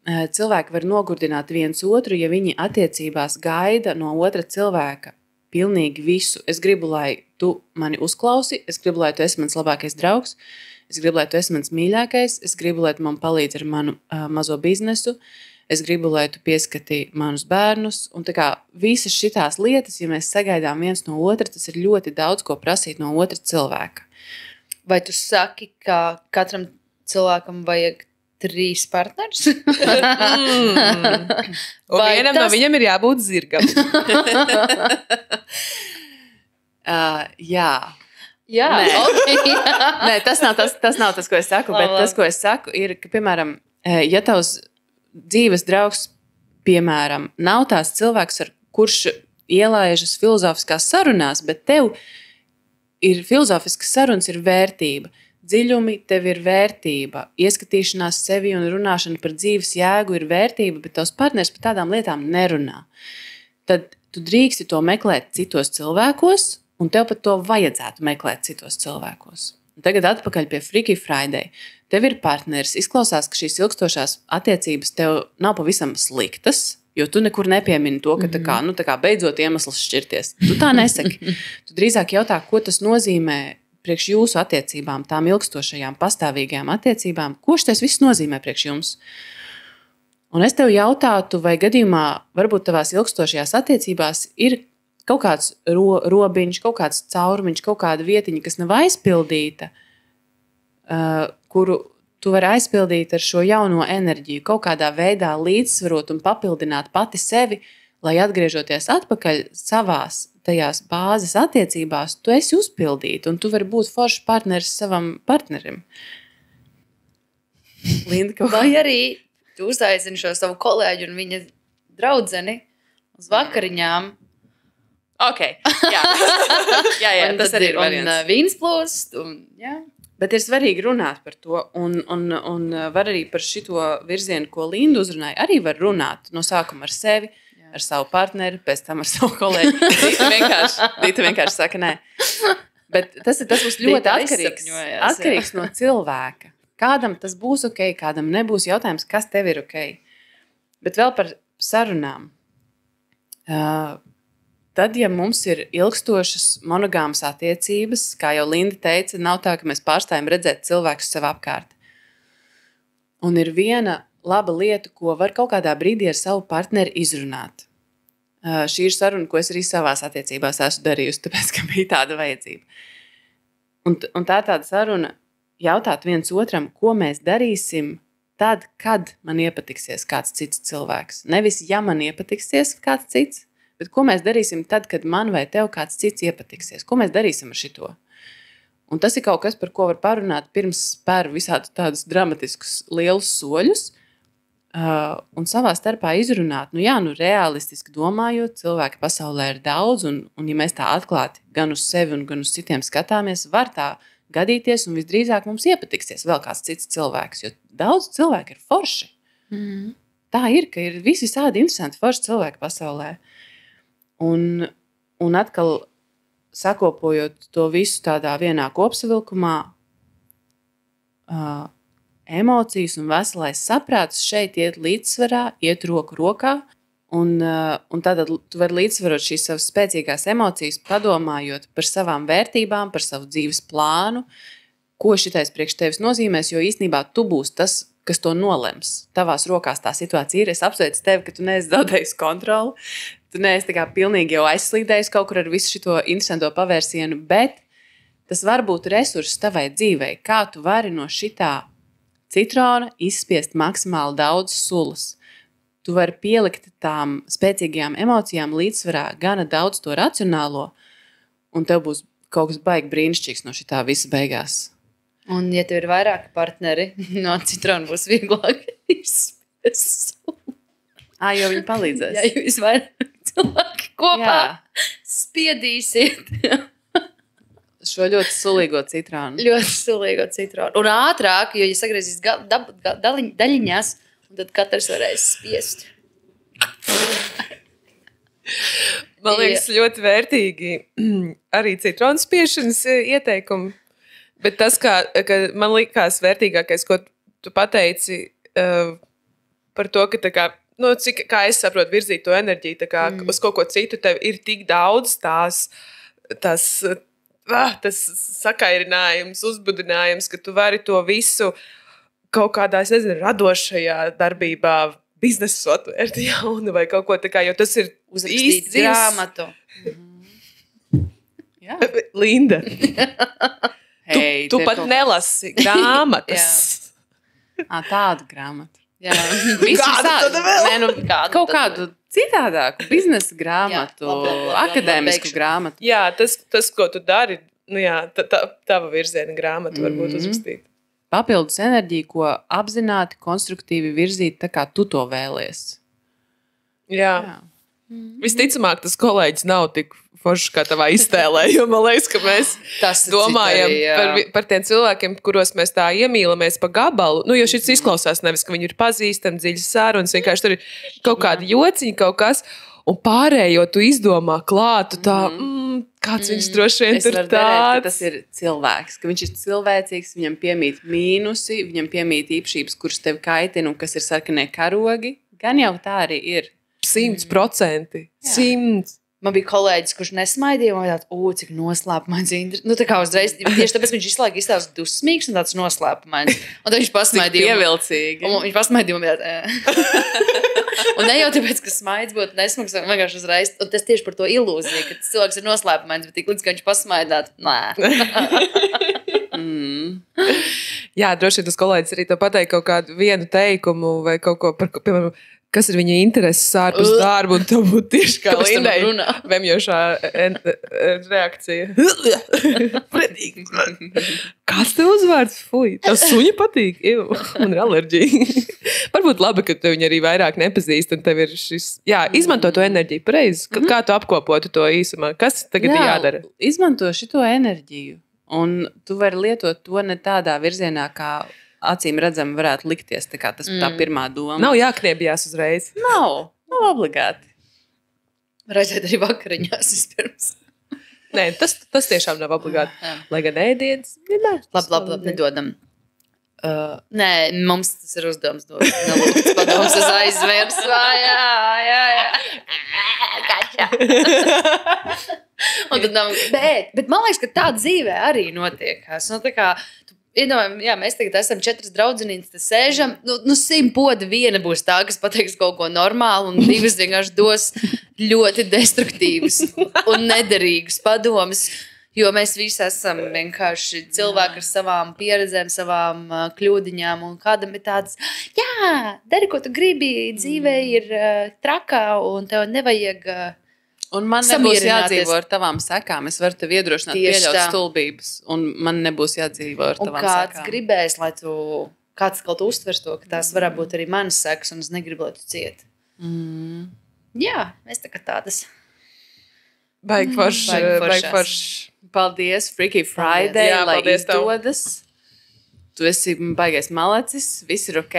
cilvēki var nogurdināt viens otru, ja viņi attiecībās gaida no otra cilvēka pilnīgi visu. Es gribu, lai tu mani uzklausi, es gribu, lai tu esi mans labākais draugs, es gribu, lai tu esi mans mīļākais, es gribu, lai tu man palīdzi ar manu mazo biznesu, es gribu, lai tu pieskati manus bērnus. Un tā kā visas šitās lietas, ja mēs sagaidām viens no otra, tas ir ļoti daudz ko prasīt no otra cilvēka. Vai tu saki, ka katram cilvēkam vajag 3 partners? Un vienam no viņam ir jābūt zirgam. Jā. Jā, Nē. okay, jā. Nē, tas nav tas, ko es saku, bet tas, ko es saku, ir, ka, piemēram, ja tavs dzīves draugs, piemēram, nav tās cilvēks, kurš ielaižas filozofiskās sarunās, bet tev ir filozofiskas sarunas ir vērtība. Dziļumi tev ir vērtība. Ieskatīšanās sevi un runāšana par dzīves jēgu ir vērtība, bet tavs partners par tādām lietām nerunā. Tad tu drīksti to meklēt citos cilvēkos, un tev pat to vajadzētu meklēt citos cilvēkos. Un tagad atpakaļ pie Freaky Friday. Tev ir partneris, izklausās, ka šīs ilgstošās attiecības tev nav pavisam sliktas, jo tu nekur nepiemini to, ka tā kā beidzot iemesls šķirties. Tu tā nesaki. Tu drīzāk jautā, ko tas nozīmē priekš jūsu attiecībām, tām ilgstošajām, pastāvīgajām attiecībām. Ko šis viss nozīmē priekš jums? Un es tev jautātu, vai gadījumā varbūt tavās ilgstošajās attiecībās ir kaut kāds robiņš, kaut kāds caurumiņš, kaut kāda vietiņa, kas nav aizpildīta, kuru tu vari aizpildīt ar šo jauno enerģiju, kaut kādā veidā līdzsvarot un papildināt pati sevi, lai atgriežoties atpakaļ savās tajās bāzes attiecībās, tu esi uzpildīta un tu vari būt foršs partneris savam partnerim. Linda, vai arī tu uzaicini šo savu kolēģi un viņa draudzeni uz vakariņām. Ok, jā, tas arī ir variants. Un vīns plūst. Jā. Bet ir svarīgi runāt par to, un var arī par šito virzienu, ko Linda uzrunāja, arī var runāt no sākuma ar sevi, ar savu partneri, pēc tam ar savu kolēģi. Dita vienkārši saka, nē. Bet tas būs ļoti atkarīgs no cilvēka. Kādam tas būs ok, kādam nebūs jautājums, kas tev ir ok. Bet vēl par sarunām. Tad, ja mums ir ilgstošas monogāmas attiecības, kā jau Linda teica, nav tā, ka mēs pārstājam redzēt cilvēkus sev apkārt. Un ir viena laba lieta, ko var kaut kādā brīdī ar savu partneri izrunāt. Šī ir saruna, ko es arī savās attiecībās esmu darījusi, tāpēc, ka bija tāda vajadzība. Un tā tāda saruna jautāt viens otram, ko mēs darīsim tad, kad man iepatiksies kāds cits cilvēks. Nevis, ja man iepatiksies kāds cits, bet ko mēs darīsim tad, kad man vai tev kāds cits iepatiksies. Ko mēs darīsim ar šito? Un tas ir kaut kas, par ko var parunāt pirms spēr visādus tādus dramatiskus lielus soļus un savā starpā izrunāt. Realistiski domājot, cilvēki pasaulē ir daudz, un ja mēs tā atklāti gan uz sevi un gan uz citiem skatāmies, var tā gadīties, un visdrīzāk mums iepatiksies vēl kāds cits cilvēks, jo daudz cilvēku ir forši. Tā ir, ka ir visādi interesanti forši cilvēki pasaulē. Un atkal sakopojot to visu tādā vienā kopsavilkumā, emocijas un veselais saprāts šeit iet līdzsvarā, iet roku rokā, un tātad tu vari līdzsvarot šīs savas spēcīgās emocijas, padomājot par savām vērtībām, par savu dzīves plānu, ko šitais priekš tevis nozīmēs, jo īstenībā tu būsi tas, kas to nolems. Tavās rokās tā situācija ir. Es apsveicu tevi, ka tu neesi zaudējis kontroli. Tu neesi tā kā pilnīgi jau aizslīdējis kaut kur ar visu šito interesanto pavērsienu, bet tas var būt resurss tavai dzīvei. Kā tu vari no šitā citrona izspiest maksimāli daudz sulas. Tu vari pielikt tām spēcīgajām emocijām līdzsvarā gana daudz to racionālo, un tev būs kaut kas baigi brīnišķīgs no šitā visa beigās. Un ja tev ir vairāki partneri, no citrona būs vieglāk izspiest sulu. Jo viņi palīdzēs. Ja jūs vairāk cilvēki kopā spiedīsiet. Šo ļoti sulīgo citronu. Ļoti sulīgo citronu. Un ātrāk, jo ja sagriezīs daļiņās, tad katrs varēs spiest. Man liekas, ļoti vērtīgi arī citronu spiešanas ieteikumi. Bet tas, ka man likās vērtīgākais, ko tu pateici par to, ka tā kā, kā es saprotu, virzīt to enerģiju, tā kā uz kaut ko citu, tev ir tik daudz tas sakairinājums, uzbudinājums, ka tu vari to visu kaut kādā, radošajā darbībā, biznesu atvērt jaunu vai kaut ko tā kā, jo tas ir uzrakstīt grāmatu. Linda. Tu pat nelasi grāmatas. Tādu grāmatu. Jā. Kaut kādu citādāku biznesa grāmatu, akadēmisku grāmatu. Jā, tas, ko tu dari, tava virziena grāmata varbūt uzrakstīt. Papildus enerģiju, ko apzināti, konstruktīvi virzīt, tā kā tu to vēlies. Jā. Visticamāk, tas kolēģis nav tik forši kā tavā iztēlē, jo man liekas, ka mēs domājam par tiem cilvēkiem, kuros mēs tā iemīlamies pa gabalu. Jo šis izklausās nevis, ka viņi ir pazīstami, dziļas sarunas, vienkārši tur ir kaut kādi jociņi, kaut kas, un pārējo tu izdomā klātu tā, Kāds viņš droši vien Es tur varu derēt, ka tāds. tas ir cilvēks, ka viņš ir cilvēcīgs, viņam piemīt mīnusi, viņam piemīt īpašības, kuras tev kaitina un kas ir sarkanie karogi. Gan jau tā arī ir. 100%. 100%. Man bija kolēģis, kurš nesmaidīja, un tāds, cik noslēpumains. Nu, tā kā uzreiz, tieši tāpēc viņš visu laiku izstāsta dusmīgs un tāds noslēpumains. Un tad viņš pasmaidīja. Pievilcīgi. Un viņš pasmaidīja, un bija un ne jau tāpēc, ka smaids būtu nesmags, vienkārši uzreiz. Un tas tieši par to ilūziju, ka tas cilvēks ir noslēpumains, bet tik līdz, ka viņš pasmaidāt, nē. Jā, droši vien tas kolēģis arī to pateikt kaut kādu vienu teikumu vai kaut ko par, piemēram, kas ir viņa intereses ārpus darbu, un to būtu tieši kā Kāpēc tam Lindai runā? vemjošā reakcija. Pretīgi. Kāds tev uzvārds? Fuj, tev suņa patīk? Iu, man ir alerģija. Varbūt labi, ka tu viņu arī vairāk nepazīst, un tev ir šis, jā, izmanto to enerģiju pareizi. Kā tu apkopotu to īsumā? Kas tagad ir jādara? Izmanto šito enerģiju, un tu vari lietot to ne tādā virzienā, kā acīm redzam varētu likties, tā kā tas tā pirmā doma. Nav jākniebjās uzreiz. Nav obligāti. Redzēt arī vakariņās vispirms. Nē, tas tiešām nav obligāti. Jā. Lai gan ēdienas, vienmēr. Labi, nedodam. Nē, mums tas ir uzdevums dot. Nelūdz padoms, es aizvērsu. Jā. Kačā. Un tad nav, bet man liekas, ka tā dzīvē arī notiekās. Nu, tā kā, iedomājam, jā, mēs tagad esam 4 draudzenītes, te sēžam, nu 100 poda viena būs tā, kas pateiks kaut ko normālu, un 2 vienkārši dos ļoti destruktīvas un nederīgas padomas, jo mēs visi esam vienkārši cilvēki ar savām pieredzēm, savām kļūdiņām, un kādam ir tāds, jā, dari, ko tu gribi, dzīvē ir trakā, un tev nevajag Un man nebūs samierināties. jādzīvo ar tavām sekām. Es varu tev iedrošināt Tieši pieļaut tā. stulbības, un man nebūs jādzīvo ar Un tavām kāds sekām. gribēs, lai tu, kāds kaut uztvers to, ka tās varētu būt arī manas sekas, un es negribu, lai tu ciet. Jā, mēs tā kā tādas. Baigi forši. Baigi foršās. Paldies, Freaky Friday, Jā, lai paldies tev. izdodas. Tu esi baigais malacis, viss ir ok.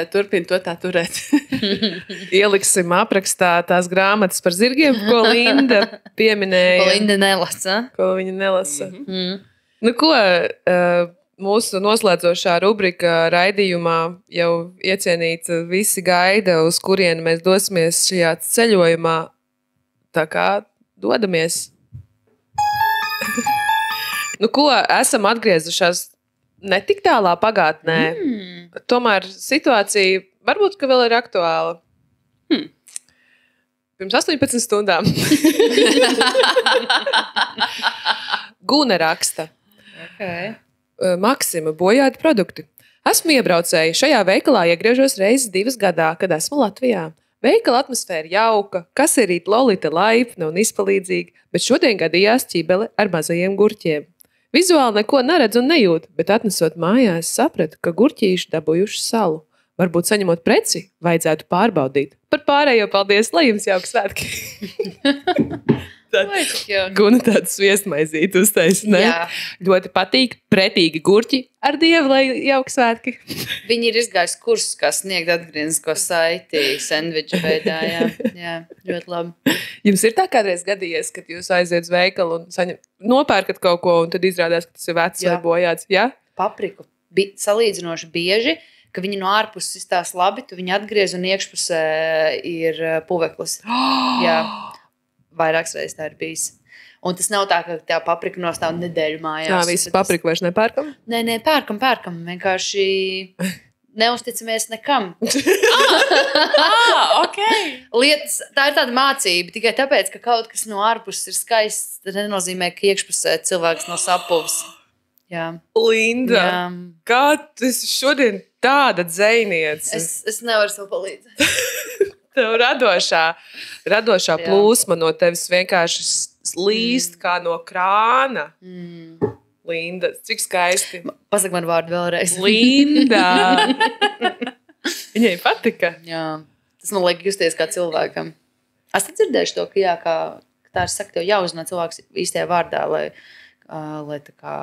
Turpin to tā turēt. Ieliksim aprakstā tās grāmatas par zirgiem, ko Linda pieminēja. Linda nelasa. Ko viņa nelasa. Nu, ko mūsu noslēdzošā rubrika raidījumā jau iecienīta visi gaida, uz kurienu mēs dosimies šajā ceļojumā. Tā kā dodamies. Nu, ko esam atgriezušās ne tik tālā pagātnē. Tomēr situācija varbūt, ka vēl ir aktuāla. Pirms 18 stundām. Guna raksta. Okay. Maksima bojāti produkti. Esmu iebraucēji. Šajā veikalā iegriežos reizes 2 gadā, kad esmu Latvijā. Veikala atmosfēra jauka, kaserīt Lolita laipna un izpalīdzīga, bet šodien gadījās ķibele ar mazajiem gurķiem. Vizuāli neko neredzu un nejūtu, bet atnesot mājās sapratu, ka gurķīši dabūjuši salu. Varbūt saņemot preci, vajadzētu pārbaudīt. Par pārējo paldies, lai jums jauki svētki. Guna tādu sviestmaizīti uztaisa, ne? Jā. Ļoti patīk, pretīgi gurķi ar dievu, lai jauki svētki. Viņi ir izgājis kursus, kā sniegt atgrieznisko saiti sandviča veidā. Jā, ļoti labi. Jums ir tā kādreiz gadījies, kad jūs aiziet uz veikalu un nopērkat kaut ko, un tad izrādās, ka tas ir vecs vai bojāts? Jā? Papriku salīdzinoši bieži, ka viņi no ārpuses izstās labi, tu viņi atgriez un iekšpusē ir puveklis. Jā, vairākas reizes tā ir bijis. Un tas nav tā, ka tā paprika nostāv nedēļu mājās. Jā, visas papriku vairs nepērkam? Nē, pērkam. Vienkārši neusticamies nekam. Okay. Lietas, tā ir tāda mācība. Tikai tāpēc, ka kaut kas no ārpuses ir skaists, tas nenozīmē, ka iekšpusē cilvēks no sapuvs. Jā. Linda, Jā. kā tu esi šodien tāda dzejniece? Es nevaru sev palīdzēt. Tev radošā plūsma no tevis vienkārši slīst kā no krāna. Linda, cik skaisti. Pasaka man vārdu vēlreiz. Linda. Viņai patika. Jā. Tas man liek justies kā cilvēkam. Es dzirdēšu to, ka, jā, ka tā ir saka, tev jāuzrunā cilvēks īstajā vārdā, lai tā kā...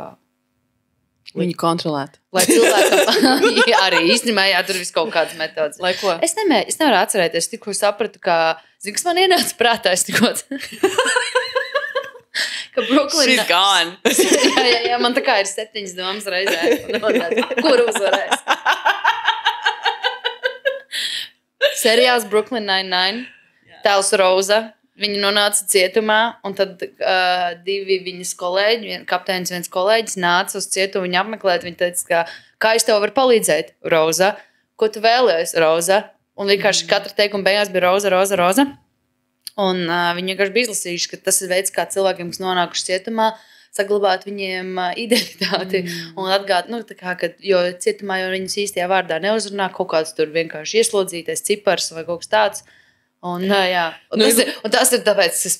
Viņu kontrolēt. Lai cilvēkam jā, arī īstenībā jā, tur viss kaut kādas metodas. Lai ko? Es nevaru atcerēties, tikko sapratu, ka, zini, kas man ienāca prātā, es tikko. ka Brooklyn... She's gone. jā, man tā kā ir 7 domas reizē. Kur uzvarēs? Serijās Brooklyn Nine-Nine, tēls Roza, viņa nonāca cietumā, un tad 2 viņas kolēģi, kapteinis viens kolēģis, nāca uz cietumu viņu apmeklēt. Viņa teica, kā es tev varu palīdzēt, Roza? Ko tu vēlējies, Roza? Un vienkārši katra teikuma beigās bija Roza. Un viņi vienkārši bija izlasījuši, ka tas ir veids, kā cilvēkiem, kas nonākuši cietumā, saglabāt viņiem identitāti un atgāt, jo cietumā jau viņus īstajā vārdā neuzrunā, kaut kāds tur vienkārši ieslodzītais cipars vai kaut kas tāds. Un tas ir tāpēc, es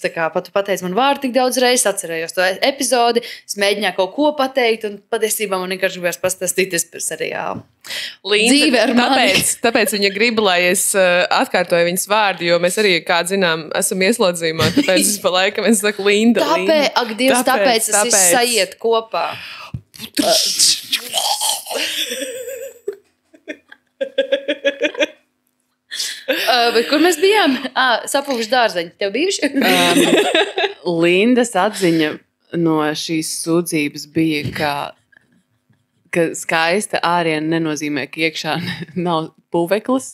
pateicu, man vārdu tik daudz reizes, atcerējos to epizodi, es mēģināju kaut ko pateikt, un patiesībā man vienkārši gribējās pastāstīties par seriālu. Dzīve ar mani. Tāpēc viņa grib, lai es atkārtoju viņas vārdu, jo mēs arī, kā zinām, esam ieslodzījumā, tāpēc es pa laikam es saku Linda. Ak, Dievs, tāpēc tas viss sajiet kopā. Bet kur mēs bijām? Sapulkšu dārzeņi. Tev bijuši? Lindas atziņa no šīs sūdzības bija, ka skaista āriena nenozīmē, ka iekšā nav puveklis.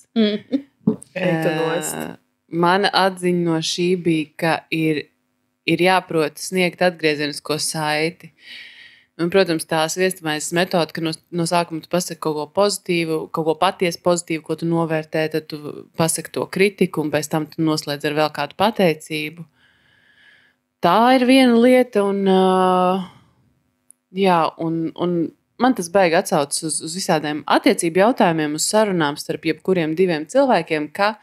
Mana atziņa no šī bija, ka ir jāprot sniegt atgriezienisko saiti. Un, protams, tās viestamais metoda, ka no sākuma tu pasaki kaut ko pozitīvu, kaut ko patiesi pozitīvu, ko tu novērtē, tad tu pasaki to kritiku, un pēc tam tu noslēdz ar vēl kādu pateicību. Tā ir viena lieta, un man tas baigi atsaucas uz visādiem attiecību jautājumiem, uz sarunām starp jebkuriem 2 cilvēkiem, ka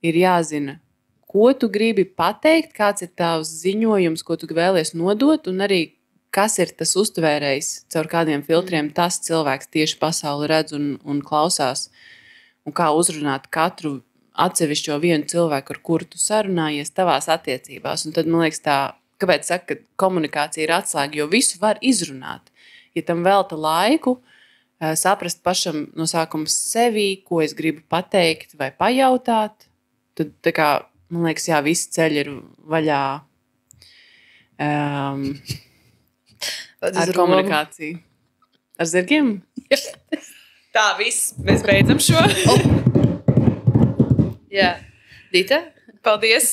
ir jāzina, ko tu gribi pateikt, kāds ir tavs ziņojums, ko tu vēlies nodot, un arī kas ir tas uztvērējs, caur kādiem filtriem tas cilvēks tieši pasauli redz un klausās, un kā uzrunāt katru atsevišķo vienu cilvēku, ar kuru tu sarunājies tavās attiecībās. Un tad, man liekas, kāpēc saka, ka komunikācija ir atslēga, jo visu var izrunāt. Ja tam velta laiku, saprast pašam no sākuma sevi, ko es gribu pateikt vai pajautāt, tad, man liekas, visi ceļi ir vaļā. Ar komunikāciju. Ar zirgiem? Tā viss. Mēs beidzam šo. Jā. Dita? Paldies.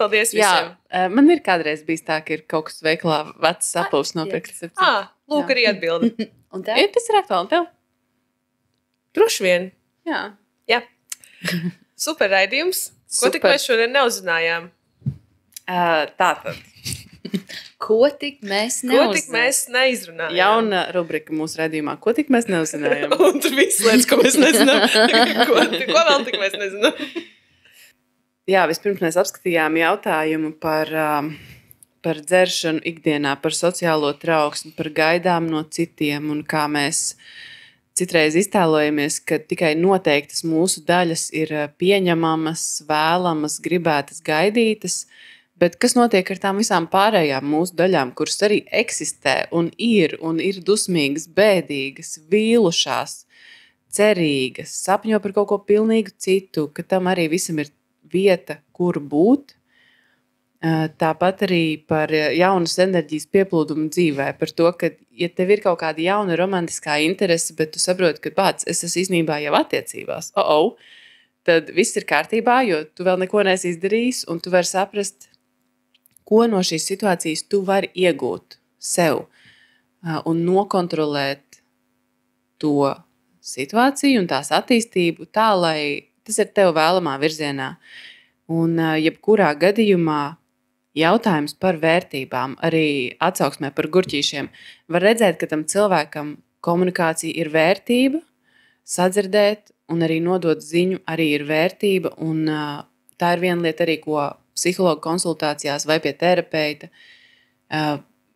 Paldies visiem. Man ir kādreiz bijis tā, ka ir kaut kas veiklā vecs sapūs nopirkts. Lūk, arī atbildi. Un tev? Tas ir aktuāli tev? Droši vien. Jā. Super raidījums. Ko tik mēs šodien neuzzinājām? Tātad. Ko tik mēs neizrunājām? Jauna rubrika mūsu raidījumā. Ko tik mēs neuzzinājām? Un tur viss lietas, ko mēs nezinām. Ko vēl tik mēs nezinām? Jā, vispirms mēs apskatījām jautājumu par dzeršanu ikdienā, par sociālo trauksmi, par gaidām no citiem un kā mēs citreiz iztēlojamies, ka tikai noteiktas mūsu daļas ir pieņemamas, vēlamas, gribētas, gaidītas. Bet kas notiek ar tām visām pārējām mūsu daļām, kuras arī eksistē un ir dusmīgas, bēdīgas, vīlušās, cerīgas, sapņo par kaut ko pilnīgi citu, ka tam arī visam ir vieta, kur būt. Tāpat arī par jaunas enerģijas pieplūdumu dzīvē, par to, ka, ja tev ir kaut kāda jauna romantiskā interese, bet tu saproti, ka es esmu īstenībā jau attiecībās, tad viss ir kārtībā, jo tu vēl neko neesi izdarījis, un tu vari saprast, ko no šīs situācijas tu vari iegūt sev un nokontrolēt to situāciju un tās attīstību tā, lai tas ir tev vēlamā virzienā. Un jebkurā gadījumā jautājums par vērtībām, arī atsauksmē par gurķīšiem, var redzēt, ka tam cilvēkam komunikācija ir vērtība, sadzirdēt un arī nodot ziņu arī ir vērtība, un tā ir viena lieta arī, ko psihologa konsultācijās vai pie terapeita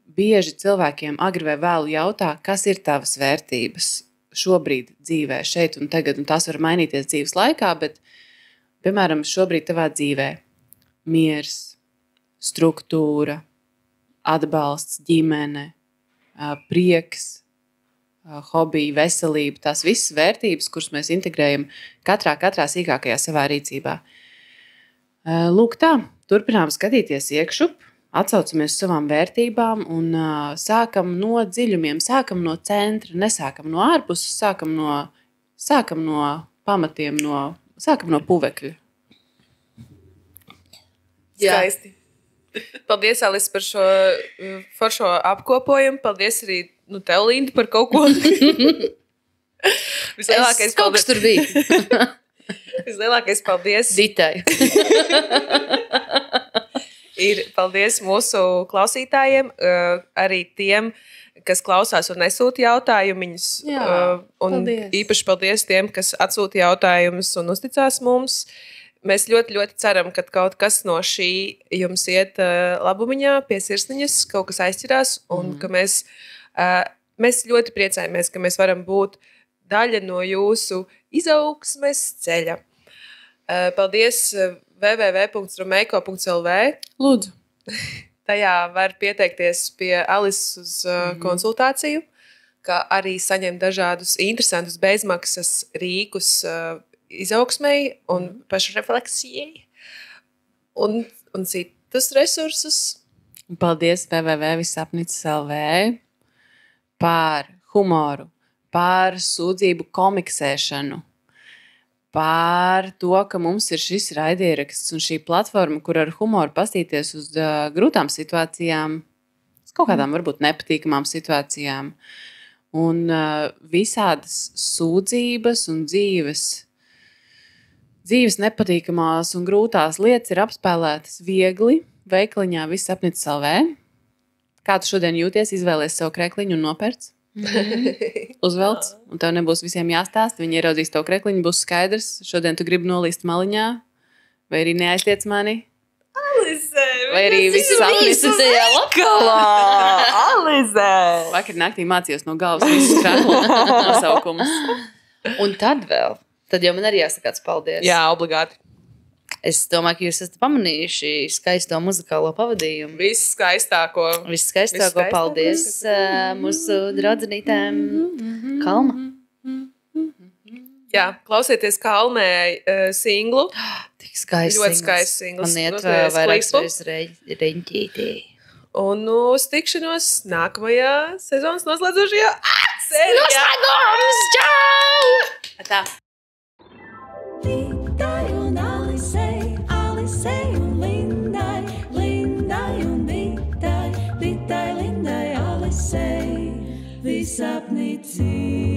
bieži cilvēkiem agri vai vēlu jautā, kas ir tavas vērtības šobrīd dzīvē, šeit un tagad, un tās var mainīties dzīves laikā, bet, piemēram, šobrīd tavā dzīvē miers, struktūra, atbalsts, ģimene, prieks, hobiji, veselība, tās visas vērtības, kuras mēs integrējam katrā sīkākajā savā rīcībā. Lūk tā, turpinām skatīties iekšup, Atsaucamies uz savām vērtībām un sākam no dziļumiem, sākam no centra, nesākam no ārpuses, sākam no pamatiem, sākam no puvekļa. Skaisti. Paldies, Alis, par šo foršo apkopojumu. Paldies arī tev, Linda, par kaut ko. Vislielākais kaut kas tur bija. Vislielākais paldies. Ditai. Ir paldies mūsu klausītājiem, arī tiem, kas klausās un nesūta jautājumus. Un paldies. Īpaši paldies tiem, kas atsūta jautājumus un uzticās mums. Mēs ļoti, ļoti ceram, ka kaut kas no šī jums iet labumiņā, pie sirsniņas, kaut kas aizķirās, un ka mēs ļoti priecājamies, ka mēs varam būt daļa no jūsu izaugsmes ceļa. Paldies! www.romeiko.lv. Lūdzu. Tajā var pieteikties pie Alises uz konsultāciju, kā arī saņemt dažādus interesantus bezmaksas rīkus izaugsmei un pašrefleksijai un citus resursus. Paldies www.visapnicis.lv par humoru, par sūdzību komiksēšanu, par to, ka mums ir šis raidieraksts un šī platforma, kur ar humoru pastīties uz grūtām situācijām, uz kaut kādām varbūt nepatīkamām situācijām. Un visādas sūdzības un dzīves nepatīkamās un grūtās lietas ir apspēlētas viegli veikliņā Visapnicis.lv. Kā tu šodien jūties, izvēlies savu krekliņu un nopērc? Uzvelc, un tev nebūs visiem jāstāst. Viņi ieraudzīs to krekliņu, būs skaidrs. Šodien tu gribi nolīst maliņā, vai arī neaiztiec mani. Alize! Vai arī viss apnicis tajā lakalā! Alize! Vakar naktī mācījos no galvas visus kreklu nosaukumus. Un tad jau man arī jāsakāds paldies. Jā, obligāti. Es domāju, ka jūs esat pamanījuši skaisto muzikālo pavadījumu. Visskaistāko. Paldies mūsu draudzenītēm Kalma. Jā, klausieties Kalmē singlu. Tik skaists. Ļoti skaists singls. Man iet vairākas reizes reņķītī. Un uz tikšanos nākamajā sezonas noslēdzošajā sērijā. Noslēgums! Čau! Tā. Vitai un Alisei, Alisei un Lindai, Lindai un Vitai, Vitai, Lindai, Alisei, Visapnicis.